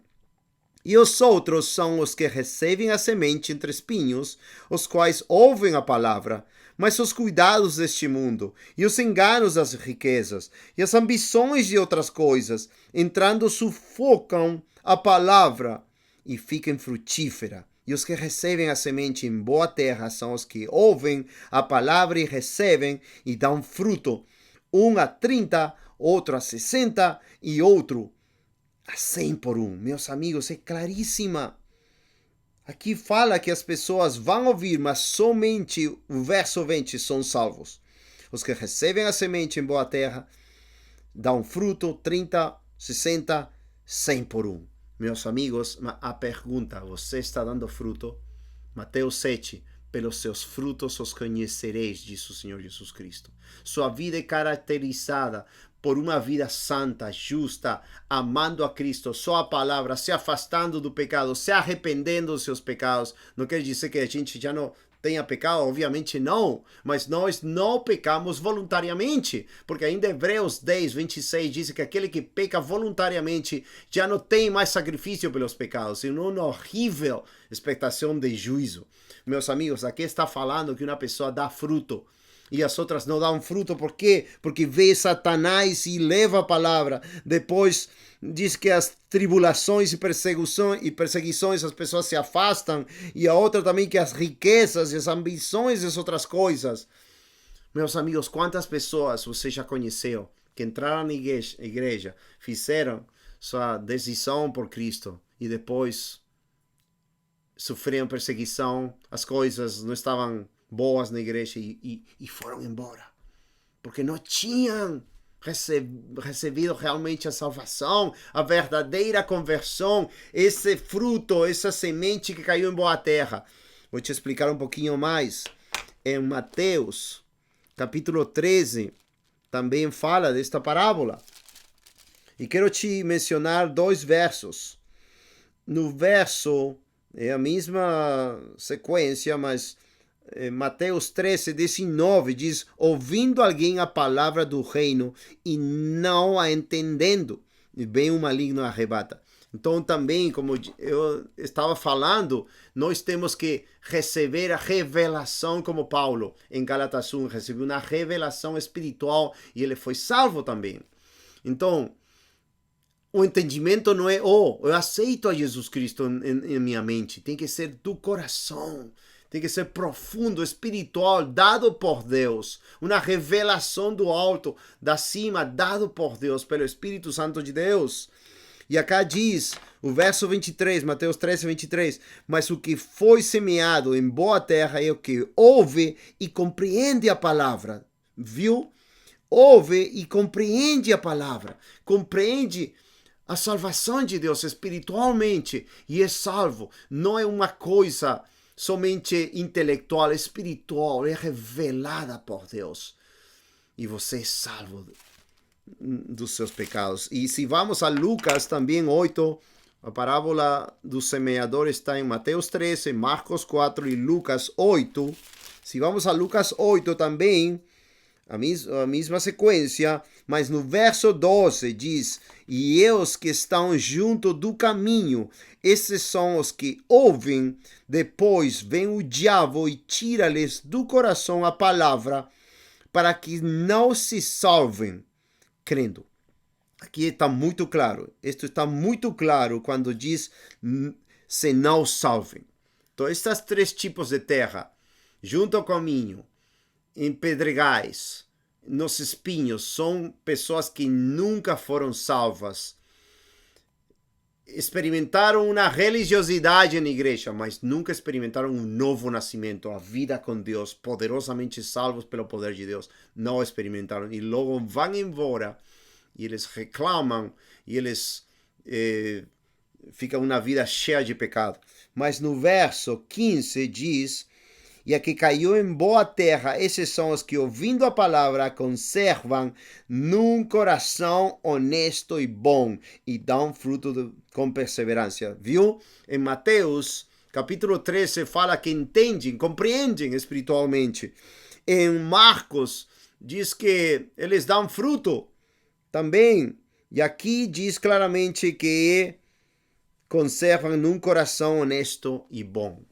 E os outros são os que recebem a semente entre espinhos, os quais ouvem a palavra, mas os cuidados deste mundo, e os enganos das riquezas, e as ambições de outras coisas, entrando sufocam a palavra e fica infrutífera. E os que recebem a semente em boa terra são os que ouvem a palavra e recebem e dão fruto, um a 30, outro a 60 e outro a 100 por um. Meus amigos, é claríssima. Aqui fala que as pessoas vão ouvir, mas somente o verso 20 são salvos. Os que recebem a semente em boa terra dão fruto, 30, 60, 100 por um. Meus amigos, a pergunta: você está dando fruto? Mateus 7. Pelos seus frutos os conhecereis, disse o Senhor Jesus Cristo. Sua vida é caracterizada por uma vida santa, justa, amando a Cristo, só a palavra, se afastando do pecado, se arrependendo dos seus pecados. Não quer dizer que a gente já não tenha pecado, obviamente não, mas nós não pecamos voluntariamente, porque ainda Hebreus 10, 26 diz que aquele que peca voluntariamente já não tem mais sacrifício pelos pecados, senão uma horrível expectação de juízo. Meus amigos, aqui está falando que uma pessoa dá fruto. e as outras não dão fruto. Por quê? Porque vê Satanás e leva a palavra. Depois diz que as tribulações e perseguições as pessoas se afastam. E a outra também que as riquezas e as ambições e as outras coisas. Meus amigos, quantas pessoas você já conheceu que entraram na igreja, fizeram sua decisão por Cristo e depois sofriam perseguição, as coisas não estavam boas na igreja e foram embora? Porque não tinham recebido realmente a salvação, a verdadeira conversão, esse fruto, essa semente que caiu em boa terra. Vou te explicar um pouquinho mais. Em Mateus, capítulo 13, também fala desta parábola. E quero te mencionar 2 versos. No verso, é a mesma sequência, mas Mateus 13, 19 diz: ouvindo alguém a palavra do reino e não a entendendo, e bem o maligno arrebata. Então também, como eu estava falando, nós temos que receber a revelação, como Paulo em Gálatas 1 recebeu uma revelação espiritual e ele foi salvo também. Então, o entendimento não é, eu aceito a Jesus Cristo em minha mente. Tem que ser do coração. Tem que ser profundo, espiritual, dado por Deus. Uma revelação do alto, da cima, dado por Deus, pelo Espírito Santo de Deus. E acá diz, o verso 23, Mateus 13, 23, mas o que foi semeado em boa terra é o que ouve e compreende a palavra. Viu? Ouve e compreende a palavra. Compreende a salvação de Deus espiritualmente e é salvo. Não é uma coisa somente intelectual, é espiritual, é revelada por Deus. E você é salvo dos seus pecados. E se vamos a Lucas também 8, a parábola do semeador está em Mateus 13, Marcos 4 e Lucas 8. Se vamos a Lucas 8 também, a mesma sequência, mas no verso 12 diz: e os que estão junto do caminho, esses são os que ouvem, depois vem o diabo e tira-lhes do coração a palavra, para que não se salvem, crendo. Aqui está muito claro, isto está muito claro quando diz se não salvem. Então, estes 3 tipos de terra, junto ao caminho, em pedregais, nos espinhos, são pessoas que nunca foram salvas. Experimentaram uma religiosidade na igreja, mas nunca experimentaram um novo nascimento, a vida com Deus, poderosamente salvos pelo poder de Deus. Não experimentaram e logo vão embora e eles reclamam e eles ficam uma vida cheia de pecado. Mas no verso 15 diz: e a que caiu em boa terra, esses são os que, ouvindo a palavra, conservam num coração honesto e bom, e dão fruto com perseverança. Viu? Em Mateus, capítulo 13, fala que entendem, compreendem espiritualmente. Em Marcos, diz que eles dão fruto também. E aqui diz claramente que conservam num coração honesto e bom.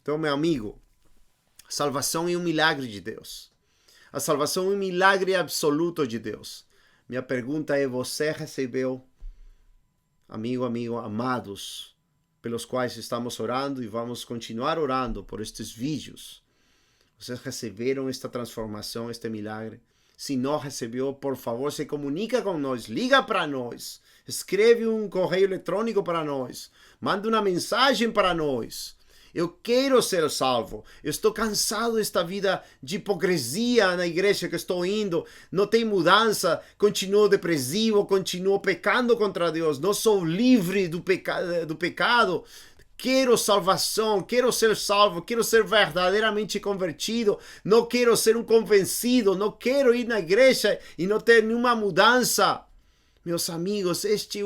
Então, meu amigo, a salvação é um milagre de Deus. A salvação é um milagre absoluto de Deus. Minha pergunta é: você recebeu, amigo, amados, pelos quais estamos orando e vamos continuar orando por estes vídeos? Vocês receberam esta transformação, este milagre? Se não recebeu, por favor, se comunica com nós, liga para nós, escreve um correio eletrônico para nós, manda uma mensagem para nós. Eu quero ser salvo. Eu estou cansado desta vida de hipocrisia na igreja que estou indo. Não tem mudança. Continuo depressivo, continuo pecando contra Deus. Não sou livre do pecado. Quero salvação, quero ser salvo, quero ser verdadeiramente convertido. Não quero ser um convencido. Não quero ir na igreja e não ter nenhuma mudança. Meus amigos, este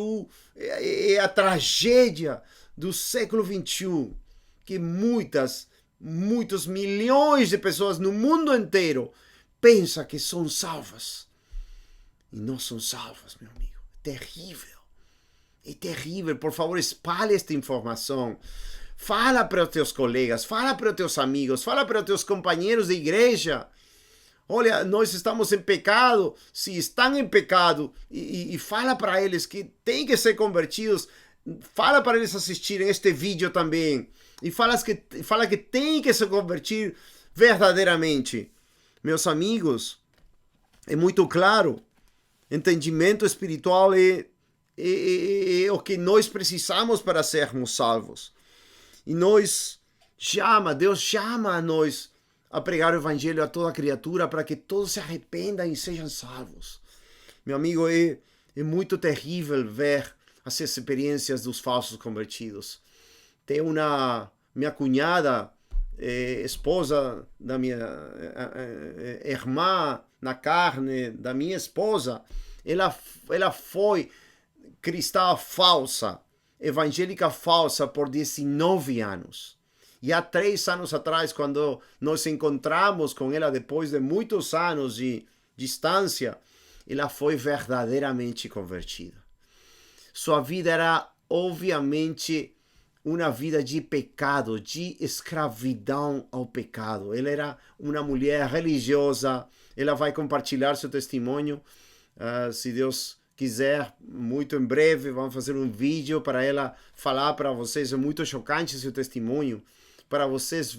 é a tragédia do século XXI. Que muitos milhões de pessoas no mundo inteiro pensam que são salvas. E não são salvas, meu amigo. É terrível. É terrível. Por favor, espalhe esta informação. Fala para os teus colegas, fala para os teus amigos, fala para os teus companheiros de igreja. Olha, nós estamos em pecado. Se estão em pecado, e fala para eles que têm que ser convertidos, fala para eles assistirem este vídeo também. E fala que tem que se convertir verdadeiramente. Meus amigos, é muito claro. Entendimento espiritual é o que nós precisamos para sermos salvos. E Deus chama a nós a pregar o evangelho a toda criatura para que todos se arrependam e sejam salvos. Meu amigo, é muito terrível ver as experiências dos falsos convertidos. Tem minha cunhada, esposa da minha irmã na carne da minha esposa, ela foi cristã falsa, evangélica falsa por 19 anos. E há 3 anos atrás, quando nos encontramos com ela depois de muitos anos de distância, ela foi verdadeiramente convertida. Sua vida era, obviamente, uma vida de pecado, de escravidão ao pecado. Ela era uma mulher religiosa. Ela vai compartilhar seu testemunho. Se Deus quiser, muito em breve, vamos fazer um vídeo para ela falar para vocês. É muito chocante seu testemunho, para vocês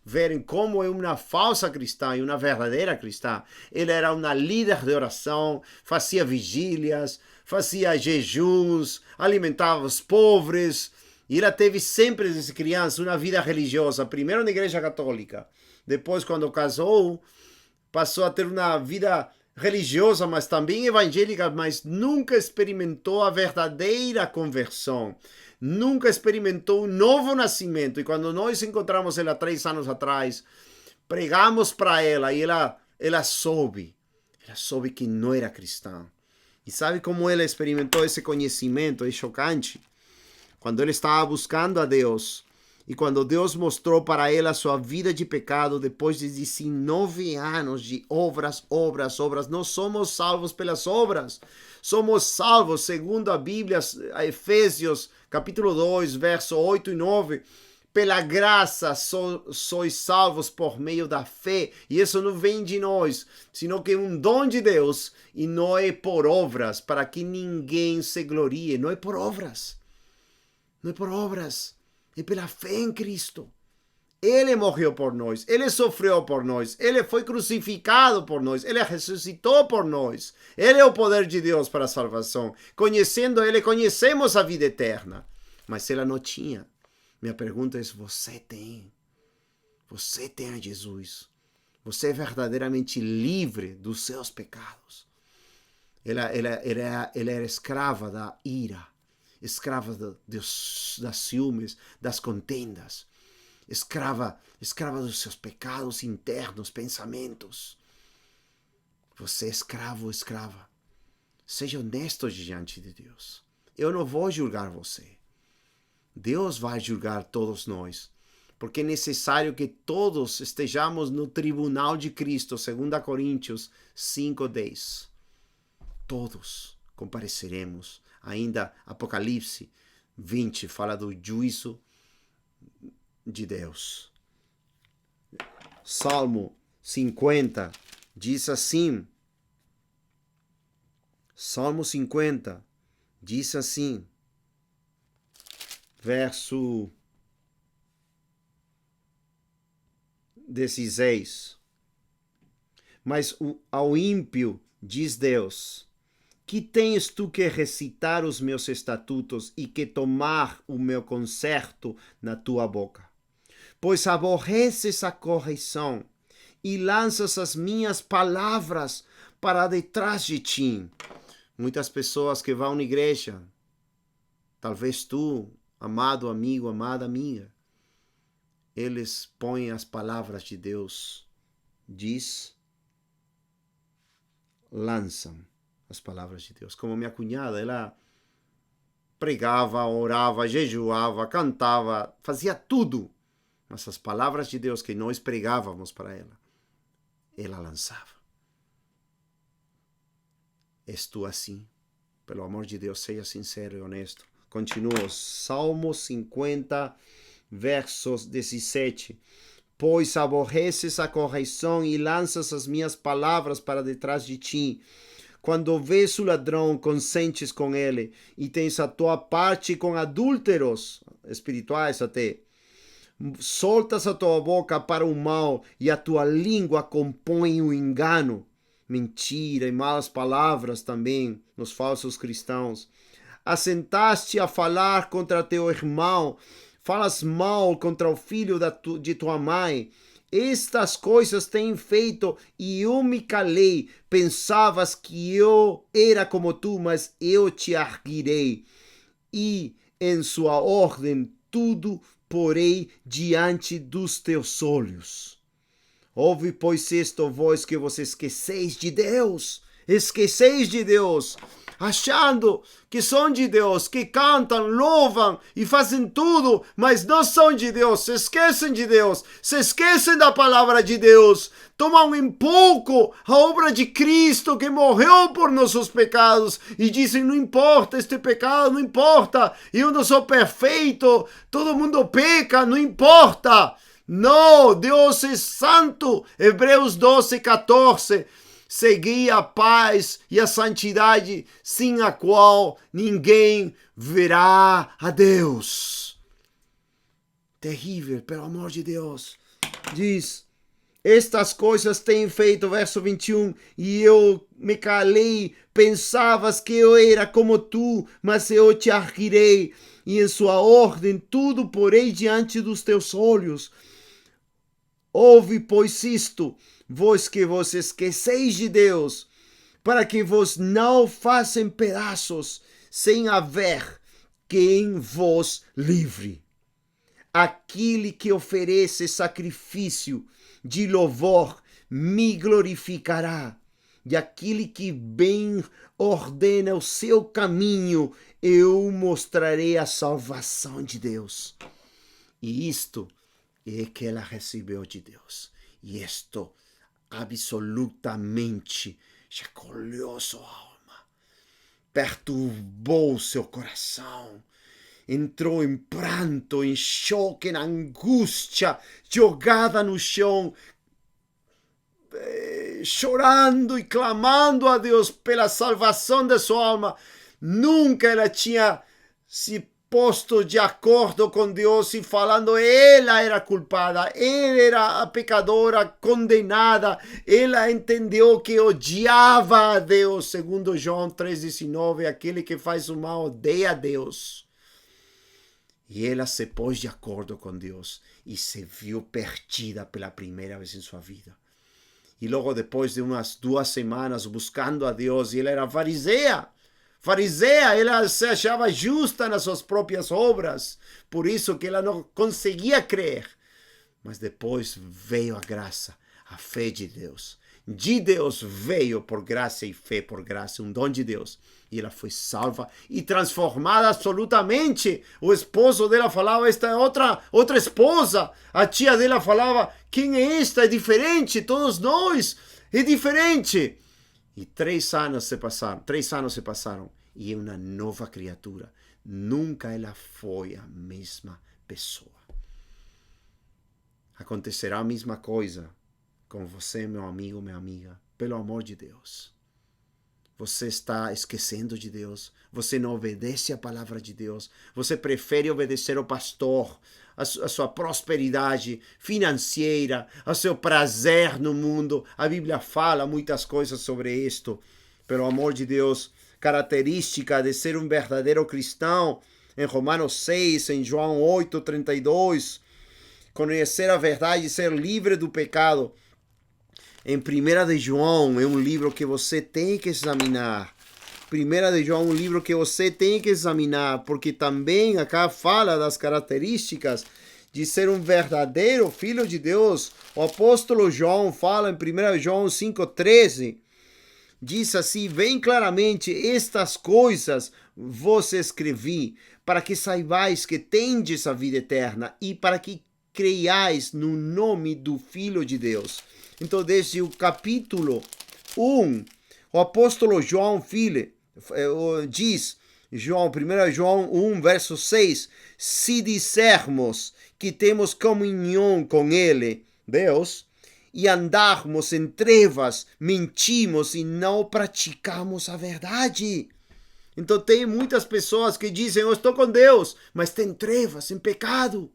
verem como é uma falsa cristã e uma verdadeira cristã. Ela era uma líder de oração, fazia vigílias, fazia jejuns, alimentava os pobres. E ela teve sempre, desde criança, uma vida religiosa. Primeiro na igreja católica. Depois, quando casou, passou a ter uma vida religiosa, mas também evangélica, mas nunca experimentou a verdadeira conversão. Nunca experimentou um novo nascimento. E quando nós encontramos ela 3 anos atrás, pregamos para ela e ela soube que não era cristã. E sabe como ela experimentou esse conhecimento? É chocante. Quando ela estava buscando a Deus, e quando Deus mostrou para ela sua vida de pecado, depois de 19 anos de obras, nós somos salvos pelas obras. Somos salvos, segundo a Bíblia, a Efésios, capítulo 2, verso 8 e 9. Pela graça sois salvos por meio da fé. E isso não vem de nós, sino que é um dom de Deus. E não é por obras, para que ninguém se glorie. Não é por obras. Não é por obras. É pela fé em Cristo. Ele morreu por nós. Ele sofreu por nós. Ele foi crucificado por nós. Ele ressuscitou por nós. Ele é o poder de Deus para a salvação. Conhecendo Ele, conhecemos a vida eterna. Mas ela não tinha. Minha pergunta é: você tem? Você tem a Jesus? Você é verdadeiramente livre dos seus pecados? Ela era escrava da ira, escrava das ciúmes, das contendas, escrava dos seus pecados internos, pensamentos. Você é escravo ou escrava. Seja honesto diante de Deus. Eu não vou julgar você. Deus vai julgar todos nós, porque é necessário que todos estejamos no tribunal de Cristo, 2 Coríntios 5:10. Todos compareceremos. Ainda Apocalipse 20 fala do juízo de Deus. Salmo 50 diz assim. Salmo 50 diz assim. Verso 16. Mas ao ímpio diz Deus: que tens tu que recitar os meus estatutos e que tomar o meu concerto na tua boca? Pois aborreces a correção e lanças as minhas palavras para detrás de ti. Muitas pessoas que vão na igreja, talvez tu, amado amigo, amada amiga, eles põem as palavras de Deus, lançam as palavras de Deus. Como minha cunhada, ela pregava, orava, jejuava, cantava, fazia tudo. Mas as palavras de Deus que nós pregávamos para ela lançava. És tu assim? Pelo amor de Deus, seja sincero e honesto. Continuo. Salmo 50, versos 17. pois aborreces a correção e lanças as minhas palavras para detrás de ti. Quando vês o ladrão, consentes com ele, e tens a tua parte com adúlteros, espirituais até. Soltas a tua boca para o mal, e a tua língua compõe o engano. Mentira e malas palavras também nos falsos cristãos. Assentaste a falar contra teu irmão, falas mal contra o filho de tua mãe. Estas coisas têm feito e eu me calei. Pensavas que eu era como tu, mas eu te arguirei. E em sua ordem tudo porei diante dos teus olhos. Ouve, pois, isto, vós que vos esqueceis de Deus. Esqueceis de Deus, achando que são de Deus, que cantam, louvam e fazem tudo, mas não são de Deus, se esquecem de Deus, se esquecem da palavra de Deus, tomam em pouco a obra de Cristo que morreu por nossos pecados e dizem, não importa este pecado, não importa, eu não sou perfeito, todo mundo peca, não importa. Não, Deus é santo. Hebreus 12:14. Segui a paz e a santidade, sem a qual ninguém verá a Deus. Terrível, pelo amor de Deus. Diz, estas coisas têm feito, verso 21, e eu me calei, pensavas que eu era como tu, mas eu te arguirei, e em sua ordem tudo porei diante dos teus olhos. Ouve, pois, isto, vós que vos esqueceis de Deus, para que vos não façam pedaços, sem haver quem vos livre. Aquele que oferece sacrifício de louvor me glorificará, e aquele que bem ordena o seu caminho, eu mostrarei a salvação de Deus. E isto é que ela recebeu de Deus. E isto absolutamente chacoalhou sua alma, perturbou seu coração, entrou em pranto, em choque, em angústia, jogada no chão, chorando e clamando a Deus pela salvação de sua alma. Nunca ela tinha se posto de acordo com Deus e falando ela era culpada, ela era a pecadora condenada, ela entendeu que odiava a Deus, segundo João 3,19, aquele que faz o mal odeia a Deus. E ela se pôs de acordo com Deus e se viu perdida pela primeira vez em sua vida. E logo depois de umas 2 semanas buscando a Deus, e ela era fariseia, ela se achava justa nas suas próprias obras, por isso que ela não conseguia crer. Mas depois veio a graça, a fé de Deus. De Deus veio por graça e fé por graça, um dom de Deus. E ela foi salva e transformada absolutamente. O esposo dela falava, esta é outra esposa. A tia dela falava, quem é esta? É diferente, todos nós, é diferente. E 3 anos se passaram e é uma nova criatura. Nunca ela foi a mesma pessoa. Acontecerá a mesma coisa com você, meu amigo, minha amiga. Pelo amor de Deus. Você está esquecendo de Deus. Você não obedece a palavra de Deus. Você prefere obedecer ao pastor, a sua prosperidade financeira, ao seu prazer no mundo. A Bíblia fala muitas coisas sobre isto. Pelo amor de Deus, característica de ser um verdadeiro cristão, em Romanos 6, em João 8:32, conhecer a verdade e ser livre do pecado. Em 1 de João, é um livro que você tem que examinar. 1 de João é um livro que você tem que examinar, porque também acá fala das características de ser um verdadeiro filho de Deus. O apóstolo João fala em 1 João 5:13, diz assim, bem claramente, estas coisas vos escrevi, para que saibais que tendes a vida eterna e para que creiais no nome do Filho de Deus. Então, desde o capítulo 1, o apóstolo João diz, 1 João 1, verso 6, se dissermos que temos comunhão com Ele, Deus, e andarmos em trevas, mentimos e não praticamos a verdade. Então tem muitas pessoas que dizem, eu estou com Deus, mas tem trevas, em pecado,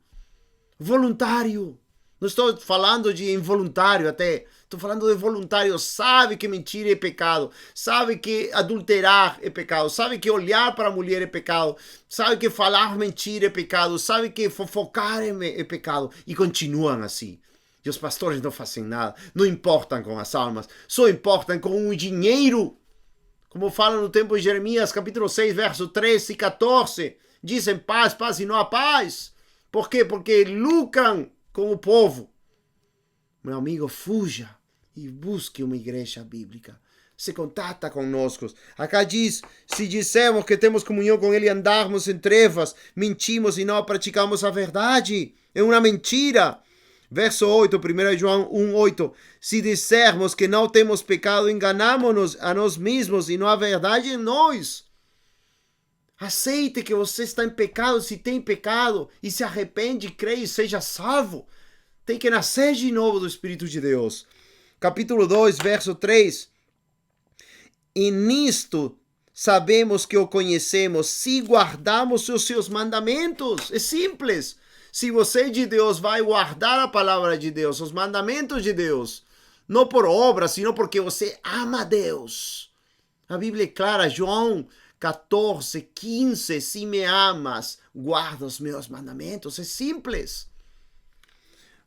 voluntário. Não estou falando de involuntário até, estou falando de voluntário. Sabe que mentira é pecado, sabe que adulterar é pecado, sabe que olhar para a mulher é pecado, sabe que falar mentira é pecado, sabe que fofocar é pecado, e continuam assim. E os pastores não fazem nada, não importam com as almas, só importam com o dinheiro. Como fala no tempo de Jeremias, capítulo 6, verso 13 e 14, dizem paz, paz e não há paz. Por quê? Porque lucram com o povo. Meu amigo, fuja e busque uma igreja bíblica. Se contata conosco. Acá diz, se dissermos que temos comunhão com Ele e andarmos em trevas, mentimos e não praticamos a verdade. É uma mentira. Verso 8, 1 João 1:8. Se dissermos que não temos pecado, enganamos-nos a nós mesmos e não há verdade em nós. Aceite que você está em pecado, se tem pecado, e se arrepende, crê e seja salvo. Tem que nascer de novo do Espírito de Deus. Capítulo 2, verso 3. E nisto sabemos que o conhecemos se guardamos os seus mandamentos. É simples. Se você é de Deus, vai guardar a palavra de Deus, os mandamentos de Deus. Não por obra, sino porque você ama a Deus. A Bíblia é clara, João 14, 15. Se me amas, guarda os meus mandamentos. É simples.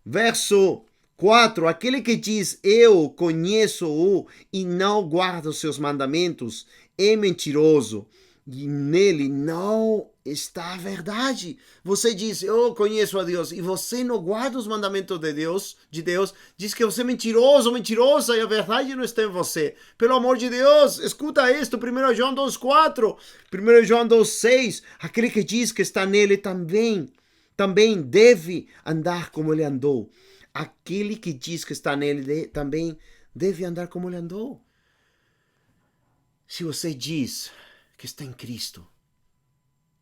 Verso 4. Aquele que diz, eu conheço-o e não guarda os seus mandamentos, é mentiroso. E nele não está a verdade. Você diz, eu conheço a Deus, e você não guarda os mandamentos de Deus, diz que você é mentiroso, mentirosa, e a verdade não está em você. Pelo amor de Deus, escuta isto, 1 João 2,4, 1 João 2,6, aquele que diz que está nele também deve andar como ele andou. Aquele que diz que está nele também deve andar como ele andou. Se você diz que está em Cristo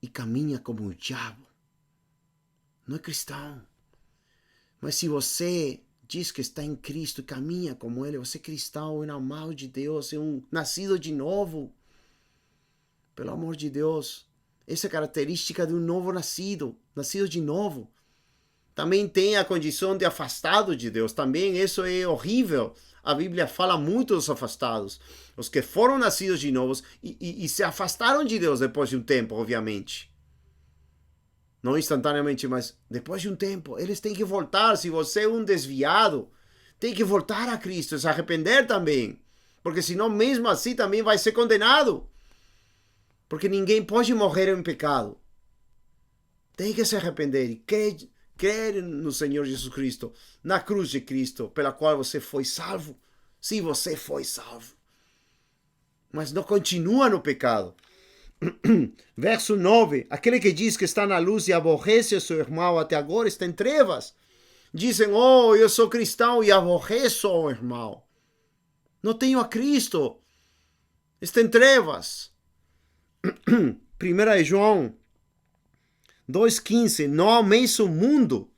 e caminha como o diabo, não é cristão. Mas se você diz que está em Cristo e caminha como Ele, você é cristão, é amado de Deus, é um nascido de novo. Pelo amor de Deus, essa é a característica de um novo nascido de novo. Também tem a condição de afastado de Deus, também isso é horrível. A Bíblia fala muito dos afastados, os que foram nascidos de novos e se afastaram de Deus depois de um tempo, obviamente. Não instantaneamente, mas depois de um tempo, eles têm que voltar. Se você é um desviado, tem que voltar a Cristo, se arrepender também. Porque senão, mesmo assim, também vai ser condenado. Porque ninguém pode morrer em pecado. Tem que se arrepender e crer no Senhor Jesus Cristo, na cruz de Cristo, pela qual você foi salvo. Se você foi salvo. Mas não continua no pecado. Verso 9. Aquele que diz que está na luz e aborrece o seu irmão até agora está em trevas. Dizem, oh, eu sou cristão e aborreço o irmão. Não tenho a Cristo. Está em trevas. 1 João 2,15. Não ameis o mundo,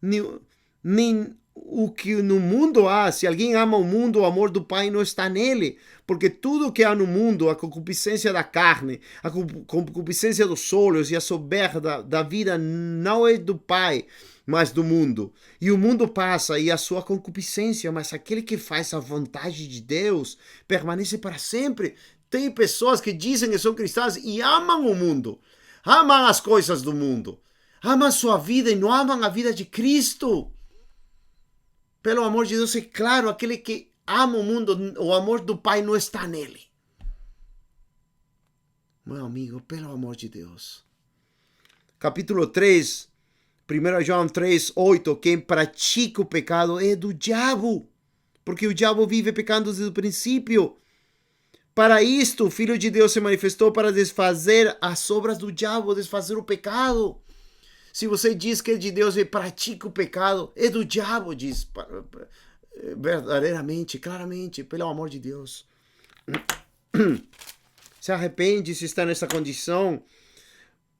nem o que no mundo há. Se alguém ama o mundo, o amor do Pai não está nele. Porque tudo que há no mundo, a concupiscência da carne, a concupiscência dos olhos e a soberba da vida não é do Pai, mas do mundo. E o mundo passa e a sua concupiscência, mas aquele que faz a vontade de Deus permanece para sempre. Tem pessoas que dizem que são cristãs e amam o mundo, amam as coisas do mundo, amam a sua vida e não amam a vida de Cristo. Pelo amor de Deus, é claro, aquele que ama o mundo, o amor do Pai não está nele. Meu amigo, pelo amor de Deus. Capítulo 3, 1 João 3, 8. Quem pratica o pecado é do diabo, porque o diabo vive pecando desde o princípio. Para isto, o Filho de Deus se manifestou para desfazer as obras do diabo, desfazer o pecado. Se você diz que é de Deus e pratica o pecado, é do diabo, diz verdadeiramente, claramente, pelo amor de Deus. Se arrepende se está nessa condição.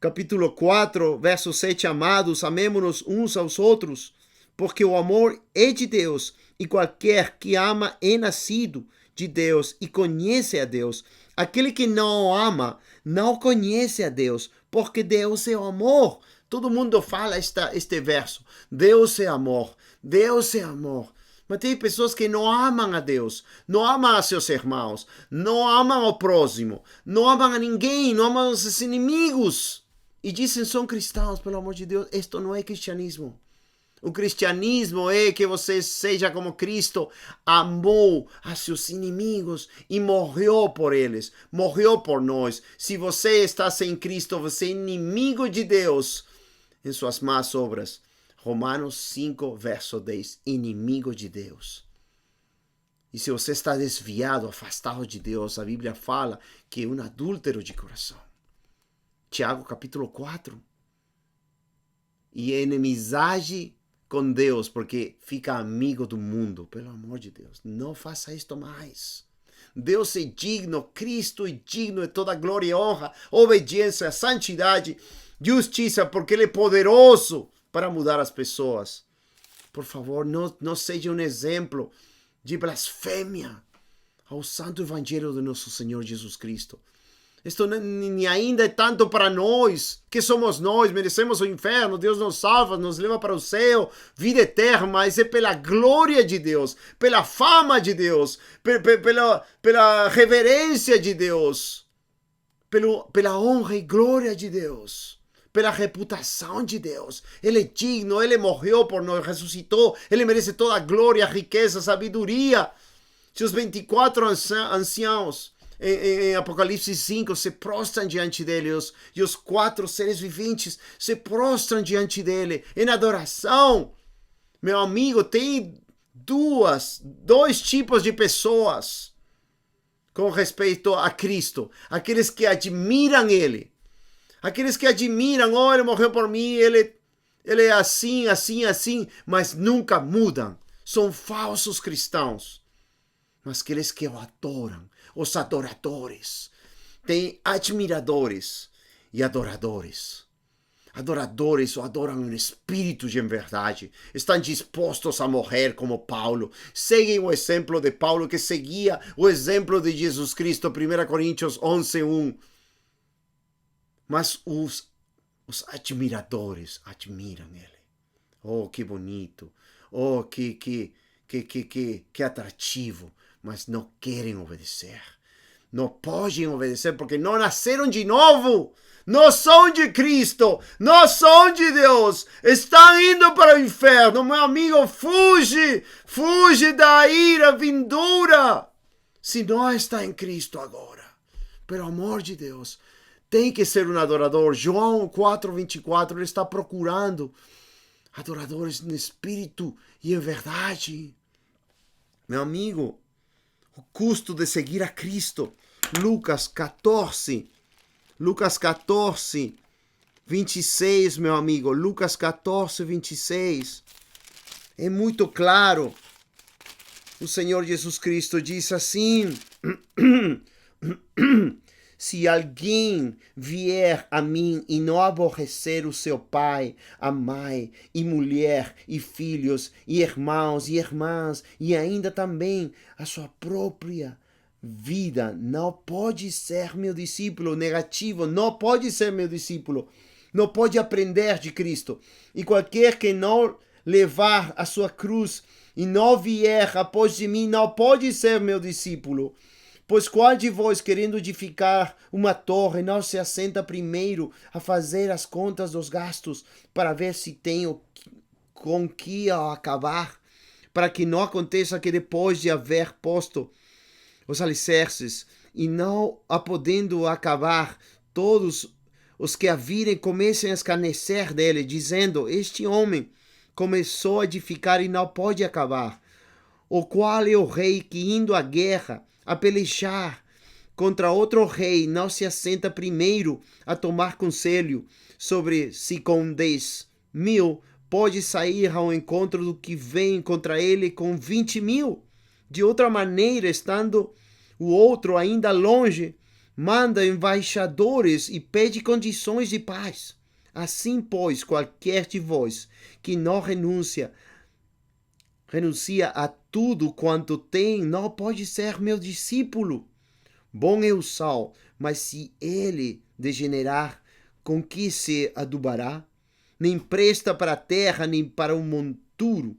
capítulo 4, verso 7, amados, amemo-nos uns aos outros, porque o amor é de Deus, e qualquer que ama é nascido de Deus e conhece a Deus. Aquele que não ama, não conhece a Deus, porque Deus é o amor. Todo mundo fala este verso. Deus é amor. Deus é amor. Mas tem pessoas que não amam a Deus, não amam a seus irmãos, não amam ao próximo, não amam a ninguém, não amam os seus inimigos. E dizem, são cristãos, pelo amor de Deus. Isto não é cristianismo. O cristianismo é que você seja como Cristo, amou a seus inimigos e morreu por eles, morreu por nós. Se você está sem Cristo, você é inimigo de Deus em suas más obras. Romanos 5, verso 10, inimigo de Deus. E se você está desviado, afastado de Deus, a Bíblia fala que é um adúltero de coração. Tiago capítulo 4. E é inimizade com Deus, porque fica amigo do mundo. Pelo amor de Deus, não faça isto mais. Deus é digno, Cristo é digno de toda glória e honra, obediência, santidade, justiça, porque Ele é poderoso para mudar as pessoas. Por favor, não seja um exemplo de blasfêmia ao santo evangelho de nosso Senhor Jesus Cristo. Isto nem ainda é tanto para nós, que somos nós, merecemos o inferno, Deus nos salva, nos leva para o céu, vida eterna, mas é pela glória de Deus, pela fama de Deus, pela reverência de Deus, pela honra e glória de Deus, pela reputação de Deus. Ele é digno, Ele morreu por nós, ressuscitou, Ele merece toda a glória, riqueza, sabedoria. Seus 24 anciãos em Apocalipse 5 se prostram diante dele, e os 4 seres viventes se prostram diante dele em adoração. Meu amigo, tem dois tipos de pessoas com respeito a Cristo: aqueles que admiram ele, aqueles que admiram, oh, ele morreu por mim, ele é assim, assim, assim, mas nunca mudam, são falsos cristãos. Mas aqueles que o adoram, os adoradores, tem admiradores e adoradores. Adoradores o adoram em espírito e em verdade. Estão dispostos a morrer como Paulo. Seguem o exemplo de Paulo, que seguia o exemplo de Jesus Cristo, 1 Coríntios 11:1. Mas os admiradores admiram ele. Oh, que bonito. Oh, que atrativo. Mas não querem obedecer. Não podem obedecer porque não nasceram de novo. Não são de Cristo. Não são de Deus. Estão indo para o inferno. Meu amigo, fuge. Fuge da ira vindoura. Se não está em Cristo agora. Pelo amor de Deus. Tem que ser um adorador. João 4:24. Ele está procurando adoradores no espírito e em verdade. Meu amigo, o custo de seguir a Cristo. Lucas 14, 26, meu amigo. Lucas 14, 26. É muito claro. O Senhor Jesus Cristo diz assim: se alguém vier a mim e não aborrecer o seu pai, a mãe, e mulher, e filhos, e irmãos, e irmãs, e ainda também a sua própria vida, não pode ser meu discípulo. Negativo, não pode ser meu discípulo. Não pode aprender de Cristo. E qualquer que não levar a sua cruz e não vier após de mim, não pode ser meu discípulo. Pois qual de vós, querendo edificar uma torre, não se assenta primeiro a fazer as contas dos gastos, para ver se tem com que acabar, para que não aconteça que depois de haver posto os alicerces, e não a podendo acabar, todos os que a virem comecem a escarnecer dele, dizendo: este homem começou a edificar e não pode acabar. O qual é o rei que, indo à guerra, a pelejar contra outro rei, não se assenta primeiro a tomar conselho sobre se com 10.000 pode sair ao encontro do que vem contra ele com 20.000? De outra maneira, estando o outro ainda longe, Manda embaixadores e pede condições de paz. Assim, pois, qualquer de vós que não renuncia a tudo quanto tem, não pode ser meu discípulo. Bom é o sal, mas se ele degenerar, com que se adubará? Nem presta para a terra, nem para o monturo.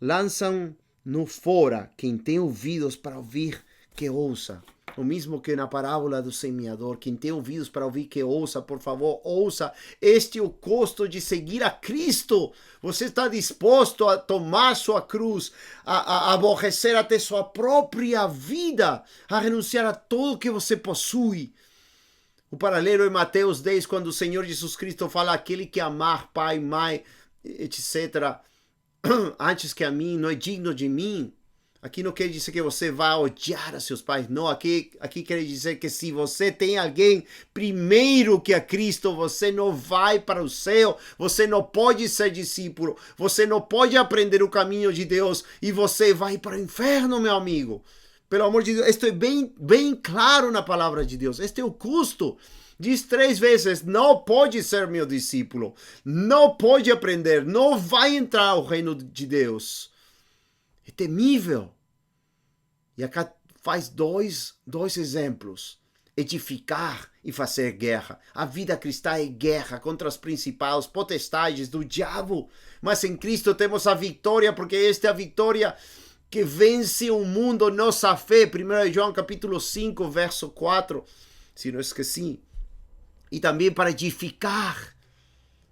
Lançam-no fora. Quem tem ouvidos para ouvir, que ouça. O mesmo que na parábola do semeador. Quem tem ouvidos para ouvir, que ouça. Por favor, ouça. Este é o custo de seguir a Cristo. Você está disposto a tomar sua cruz, a aborrecer até sua própria vida, a renunciar a tudo que você possui. O paralelo é Mateus 10, quando o Senhor Jesus Cristo fala: aquele que amar pai, mãe, etc., antes que a mim, não é digno de mim. Aqui não quer dizer que você vai odiar a seus pais, não. Aqui quer dizer que se você tem alguém primeiro que a Cristo, você não vai para o céu, você não pode ser discípulo, você não pode aprender o caminho de Deus e você vai para o inferno, meu amigo. Pelo amor de Deus, isto é bem claro na palavra de Deus. Este é o custo. Diz 3 vezes: não pode ser meu discípulo, não pode aprender, não vai entrar ao reino de Deus. É temível. E acá faz dois exemplos: edificar e fazer guerra. A vida cristã é guerra contra os principados, potestades do diabo. Mas em Cristo temos a vitória, porque esta é a vitória que vence o mundo, nossa fé. 1 João capítulo 5, verso 4, se não esqueci. E também para edificar.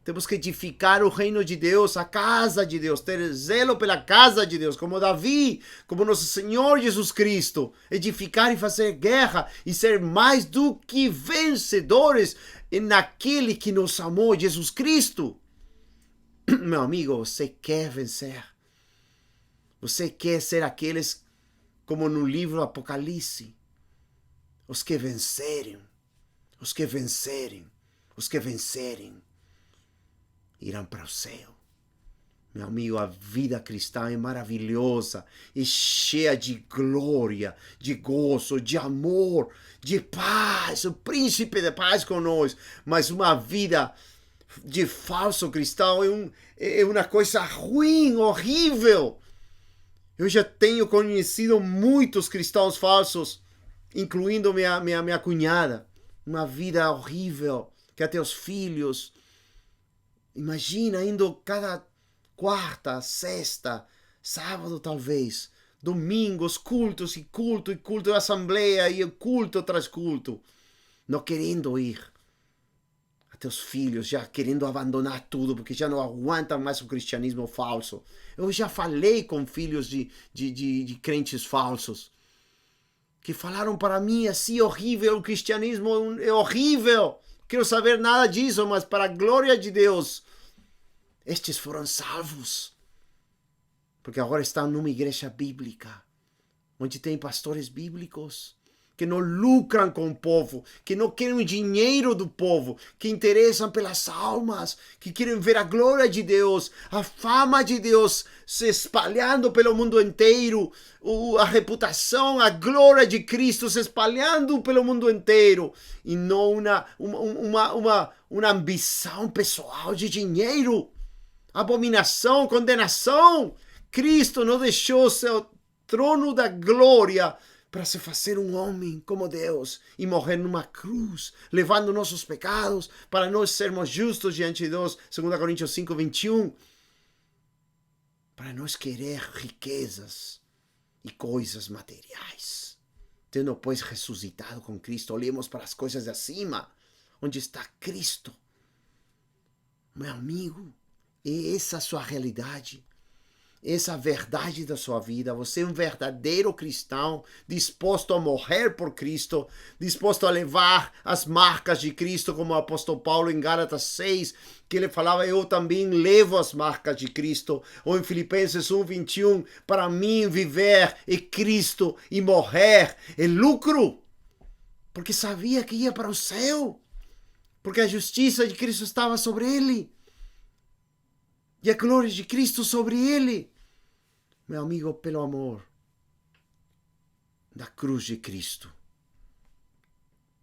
Temos que edificar o reino de Deus, a casa de Deus, ter zelo pela casa de Deus, como Davi, como nosso Senhor Jesus Cristo. Edificar e fazer guerra e ser mais do que vencedores naquele que nos amou, Jesus Cristo. Meu amigo, você quer vencer? Você quer ser aqueles como no livro Apocalipse? Os que vencerem, os que vencerem, os que vencerem irão para o céu. Meu amigo, a vida cristã é maravilhosa, é cheia de glória, de gozo, de amor, de paz. O príncipe de paz conosco. Mas uma vida de falso cristão é uma coisa ruim, horrível. Eu já tenho conhecido muitos cristãos falsos, incluindo minha cunhada. Uma vida horrível, que até os filhos... Imagina indo cada quarta, sexta, sábado talvez, domingos, cultos e culto, assembleia e culto tras culto, não querendo ir. Até os filhos já querendo abandonar tudo, porque já não aguentam mais o cristianismo falso. Eu já falei com filhos de crentes falsos, que falaram para mim assim: horrível, o cristianismo é horrível. Quero saber nada disso, mas para a glória de Deus, estes foram salvos. Porque agora estão numa igreja bíblica, onde tem pastores bíblicos, que não lucram com o povo, que não querem o dinheiro do povo, que interessam pelas almas, que querem ver a glória de Deus, a fama de Deus se espalhando pelo mundo inteiro, a reputação, a glória de Cristo se espalhando pelo mundo inteiro, e não uma ambição pessoal de dinheiro, abominação, condenação. Cristo não deixou seu trono da glória para se fazer um homem como Deus e morrer numa cruz, levando nossos pecados, para nós sermos justos diante de Deus, 2 Coríntios 5, 21. Para nós querer riquezas e coisas materiais. Tendo, pois, ressuscitado com Cristo, olhemos para as coisas de acima, onde está Cristo. Meu amigo, é essa a sua realidade. Essa é a verdade da sua vida. Você é um verdadeiro cristão, disposto a morrer por Cristo, disposto a levar as marcas de Cristo, como o apóstolo Paulo em Gálatas 6, que ele falava: eu também levo as marcas de Cristo. Ou em Filipenses 1, 21, para mim viver é Cristo e morrer é lucro. Porque sabia que ia para o céu, porque a justiça de Cristo estava sobre ele. E a glória de Cristo sobre ele. Meu amigo, pelo amor da cruz de Cristo,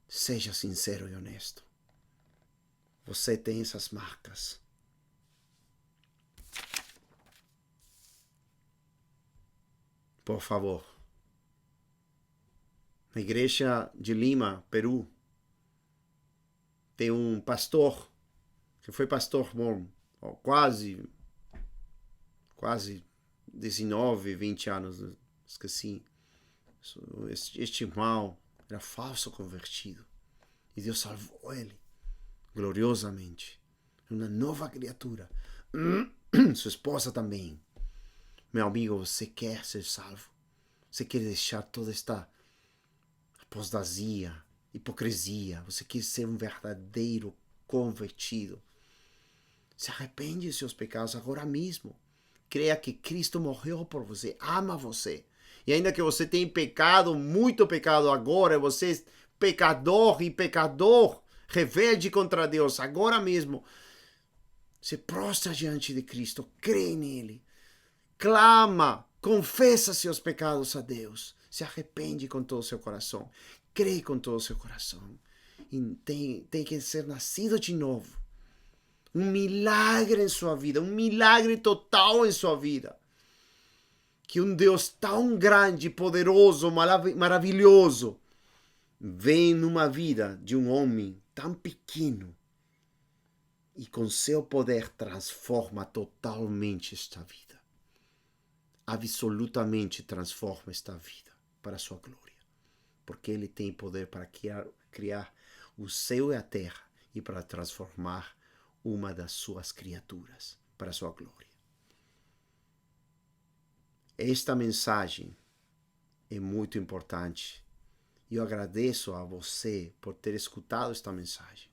Seja sincero e honesto. Você tem essas marcas. Por favor. Na igreja de Lima, Peru, tem um pastor que foi pastor por quase 19, 20 anos, esqueci. Este irmão era falso convertido. E Deus salvou ele gloriosamente. Uma nova criatura. Sua esposa também. Meu amigo, você quer ser salvo? Você quer deixar toda esta apostasia, hipocrisia? Você quer ser um verdadeiro convertido? Se arrepende de seus pecados agora mesmo. Creia que Cristo morreu por você, ama você. E ainda que você tenha pecado, muito pecado agora, você é pecador, rebelde contra Deus, agora mesmo, se prostra diante de Cristo, crê nele, clama, confessa seus pecados a Deus, se arrepende com todo o seu coração, crê com todo o seu coração. E tem que ser nascido de novo. Um milagre em sua vida, um milagre total em sua vida. Que um Deus tão grande, poderoso, maravilhoso, vem numa vida de um homem tão pequeno e com seu poder transforma totalmente esta vida. Absolutamente transforma esta vida para a sua glória. Porque ele tem poder para criar o céu e a terra e para transformar uma das suas criaturas para a sua glória. Esta mensagem é muito importante. Eu agradeço a você por ter escutado esta mensagem.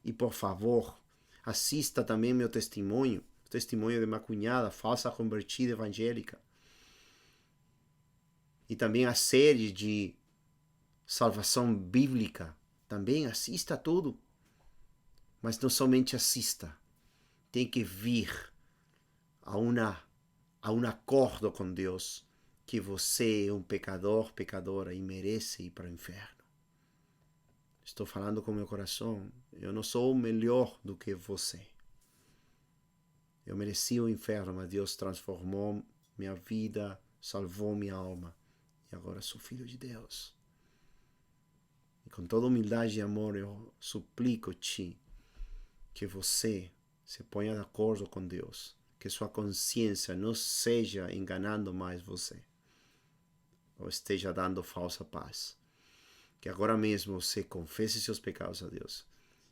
E por favor, assista também meu testemunho, o testemunho de minha cunhada, falsa convertida evangélica. E também a série de salvação bíblica. Também assista tudo. Mas não somente assista. Tem que vir a um acordo com Deus que você é um pecador, pecadora e merece ir para o inferno. Estou falando com meu coração. Eu não sou melhor do que você. Eu merecia o inferno, mas Deus transformou minha vida, salvou minha alma. E agora sou filho de Deus. E com toda humildade e amor eu suplico-te que você se ponha de acordo com Deus. Que sua consciência não seja enganando mais você. Ou esteja dando falsa paz. Que agora mesmo você confesse seus pecados a Deus.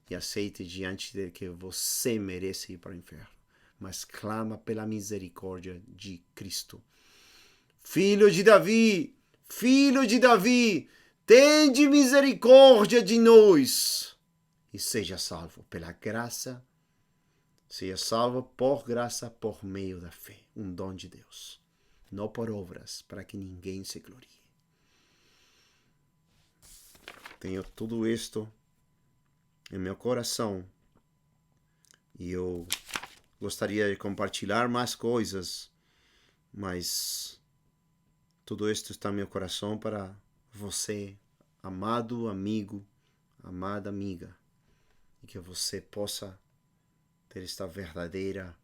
E aceite diante dele que você merece ir para o inferno. Mas clama pela misericórdia de Cristo. Filho de Davi! Filho de Davi! Tende misericórdia de nós! E seja salvo pela graça. Seja salvo por graça, por meio da fé. Um dom de Deus. Não por obras, para que ninguém se glorie. Tenho tudo isto em meu coração. E eu gostaria de compartilhar mais coisas. Mas tudo isto está em meu coração para você, amado amigo, amada amiga. E que você possa ter esta verdadeira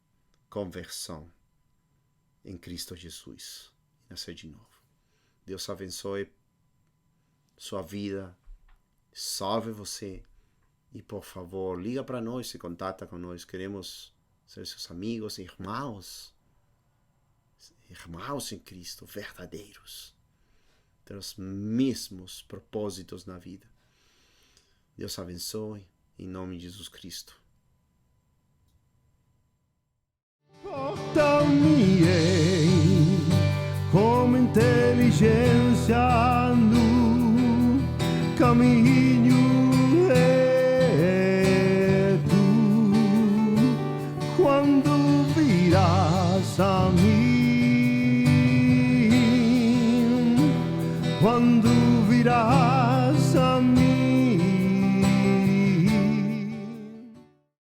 conversão em Cristo Jesus. E nascer de novo. Deus abençoe sua vida. Salve você. E por favor, liga para nós, se contata com nós. Queremos ser seus amigos, irmãos. Irmãos em Cristo, verdadeiros. Ter os mesmos propósitos na vida. Deus abençoe. Em nome de Jesus Cristo. Porta-me como inteligência no caminho reto. Quando virás a mim, quando virás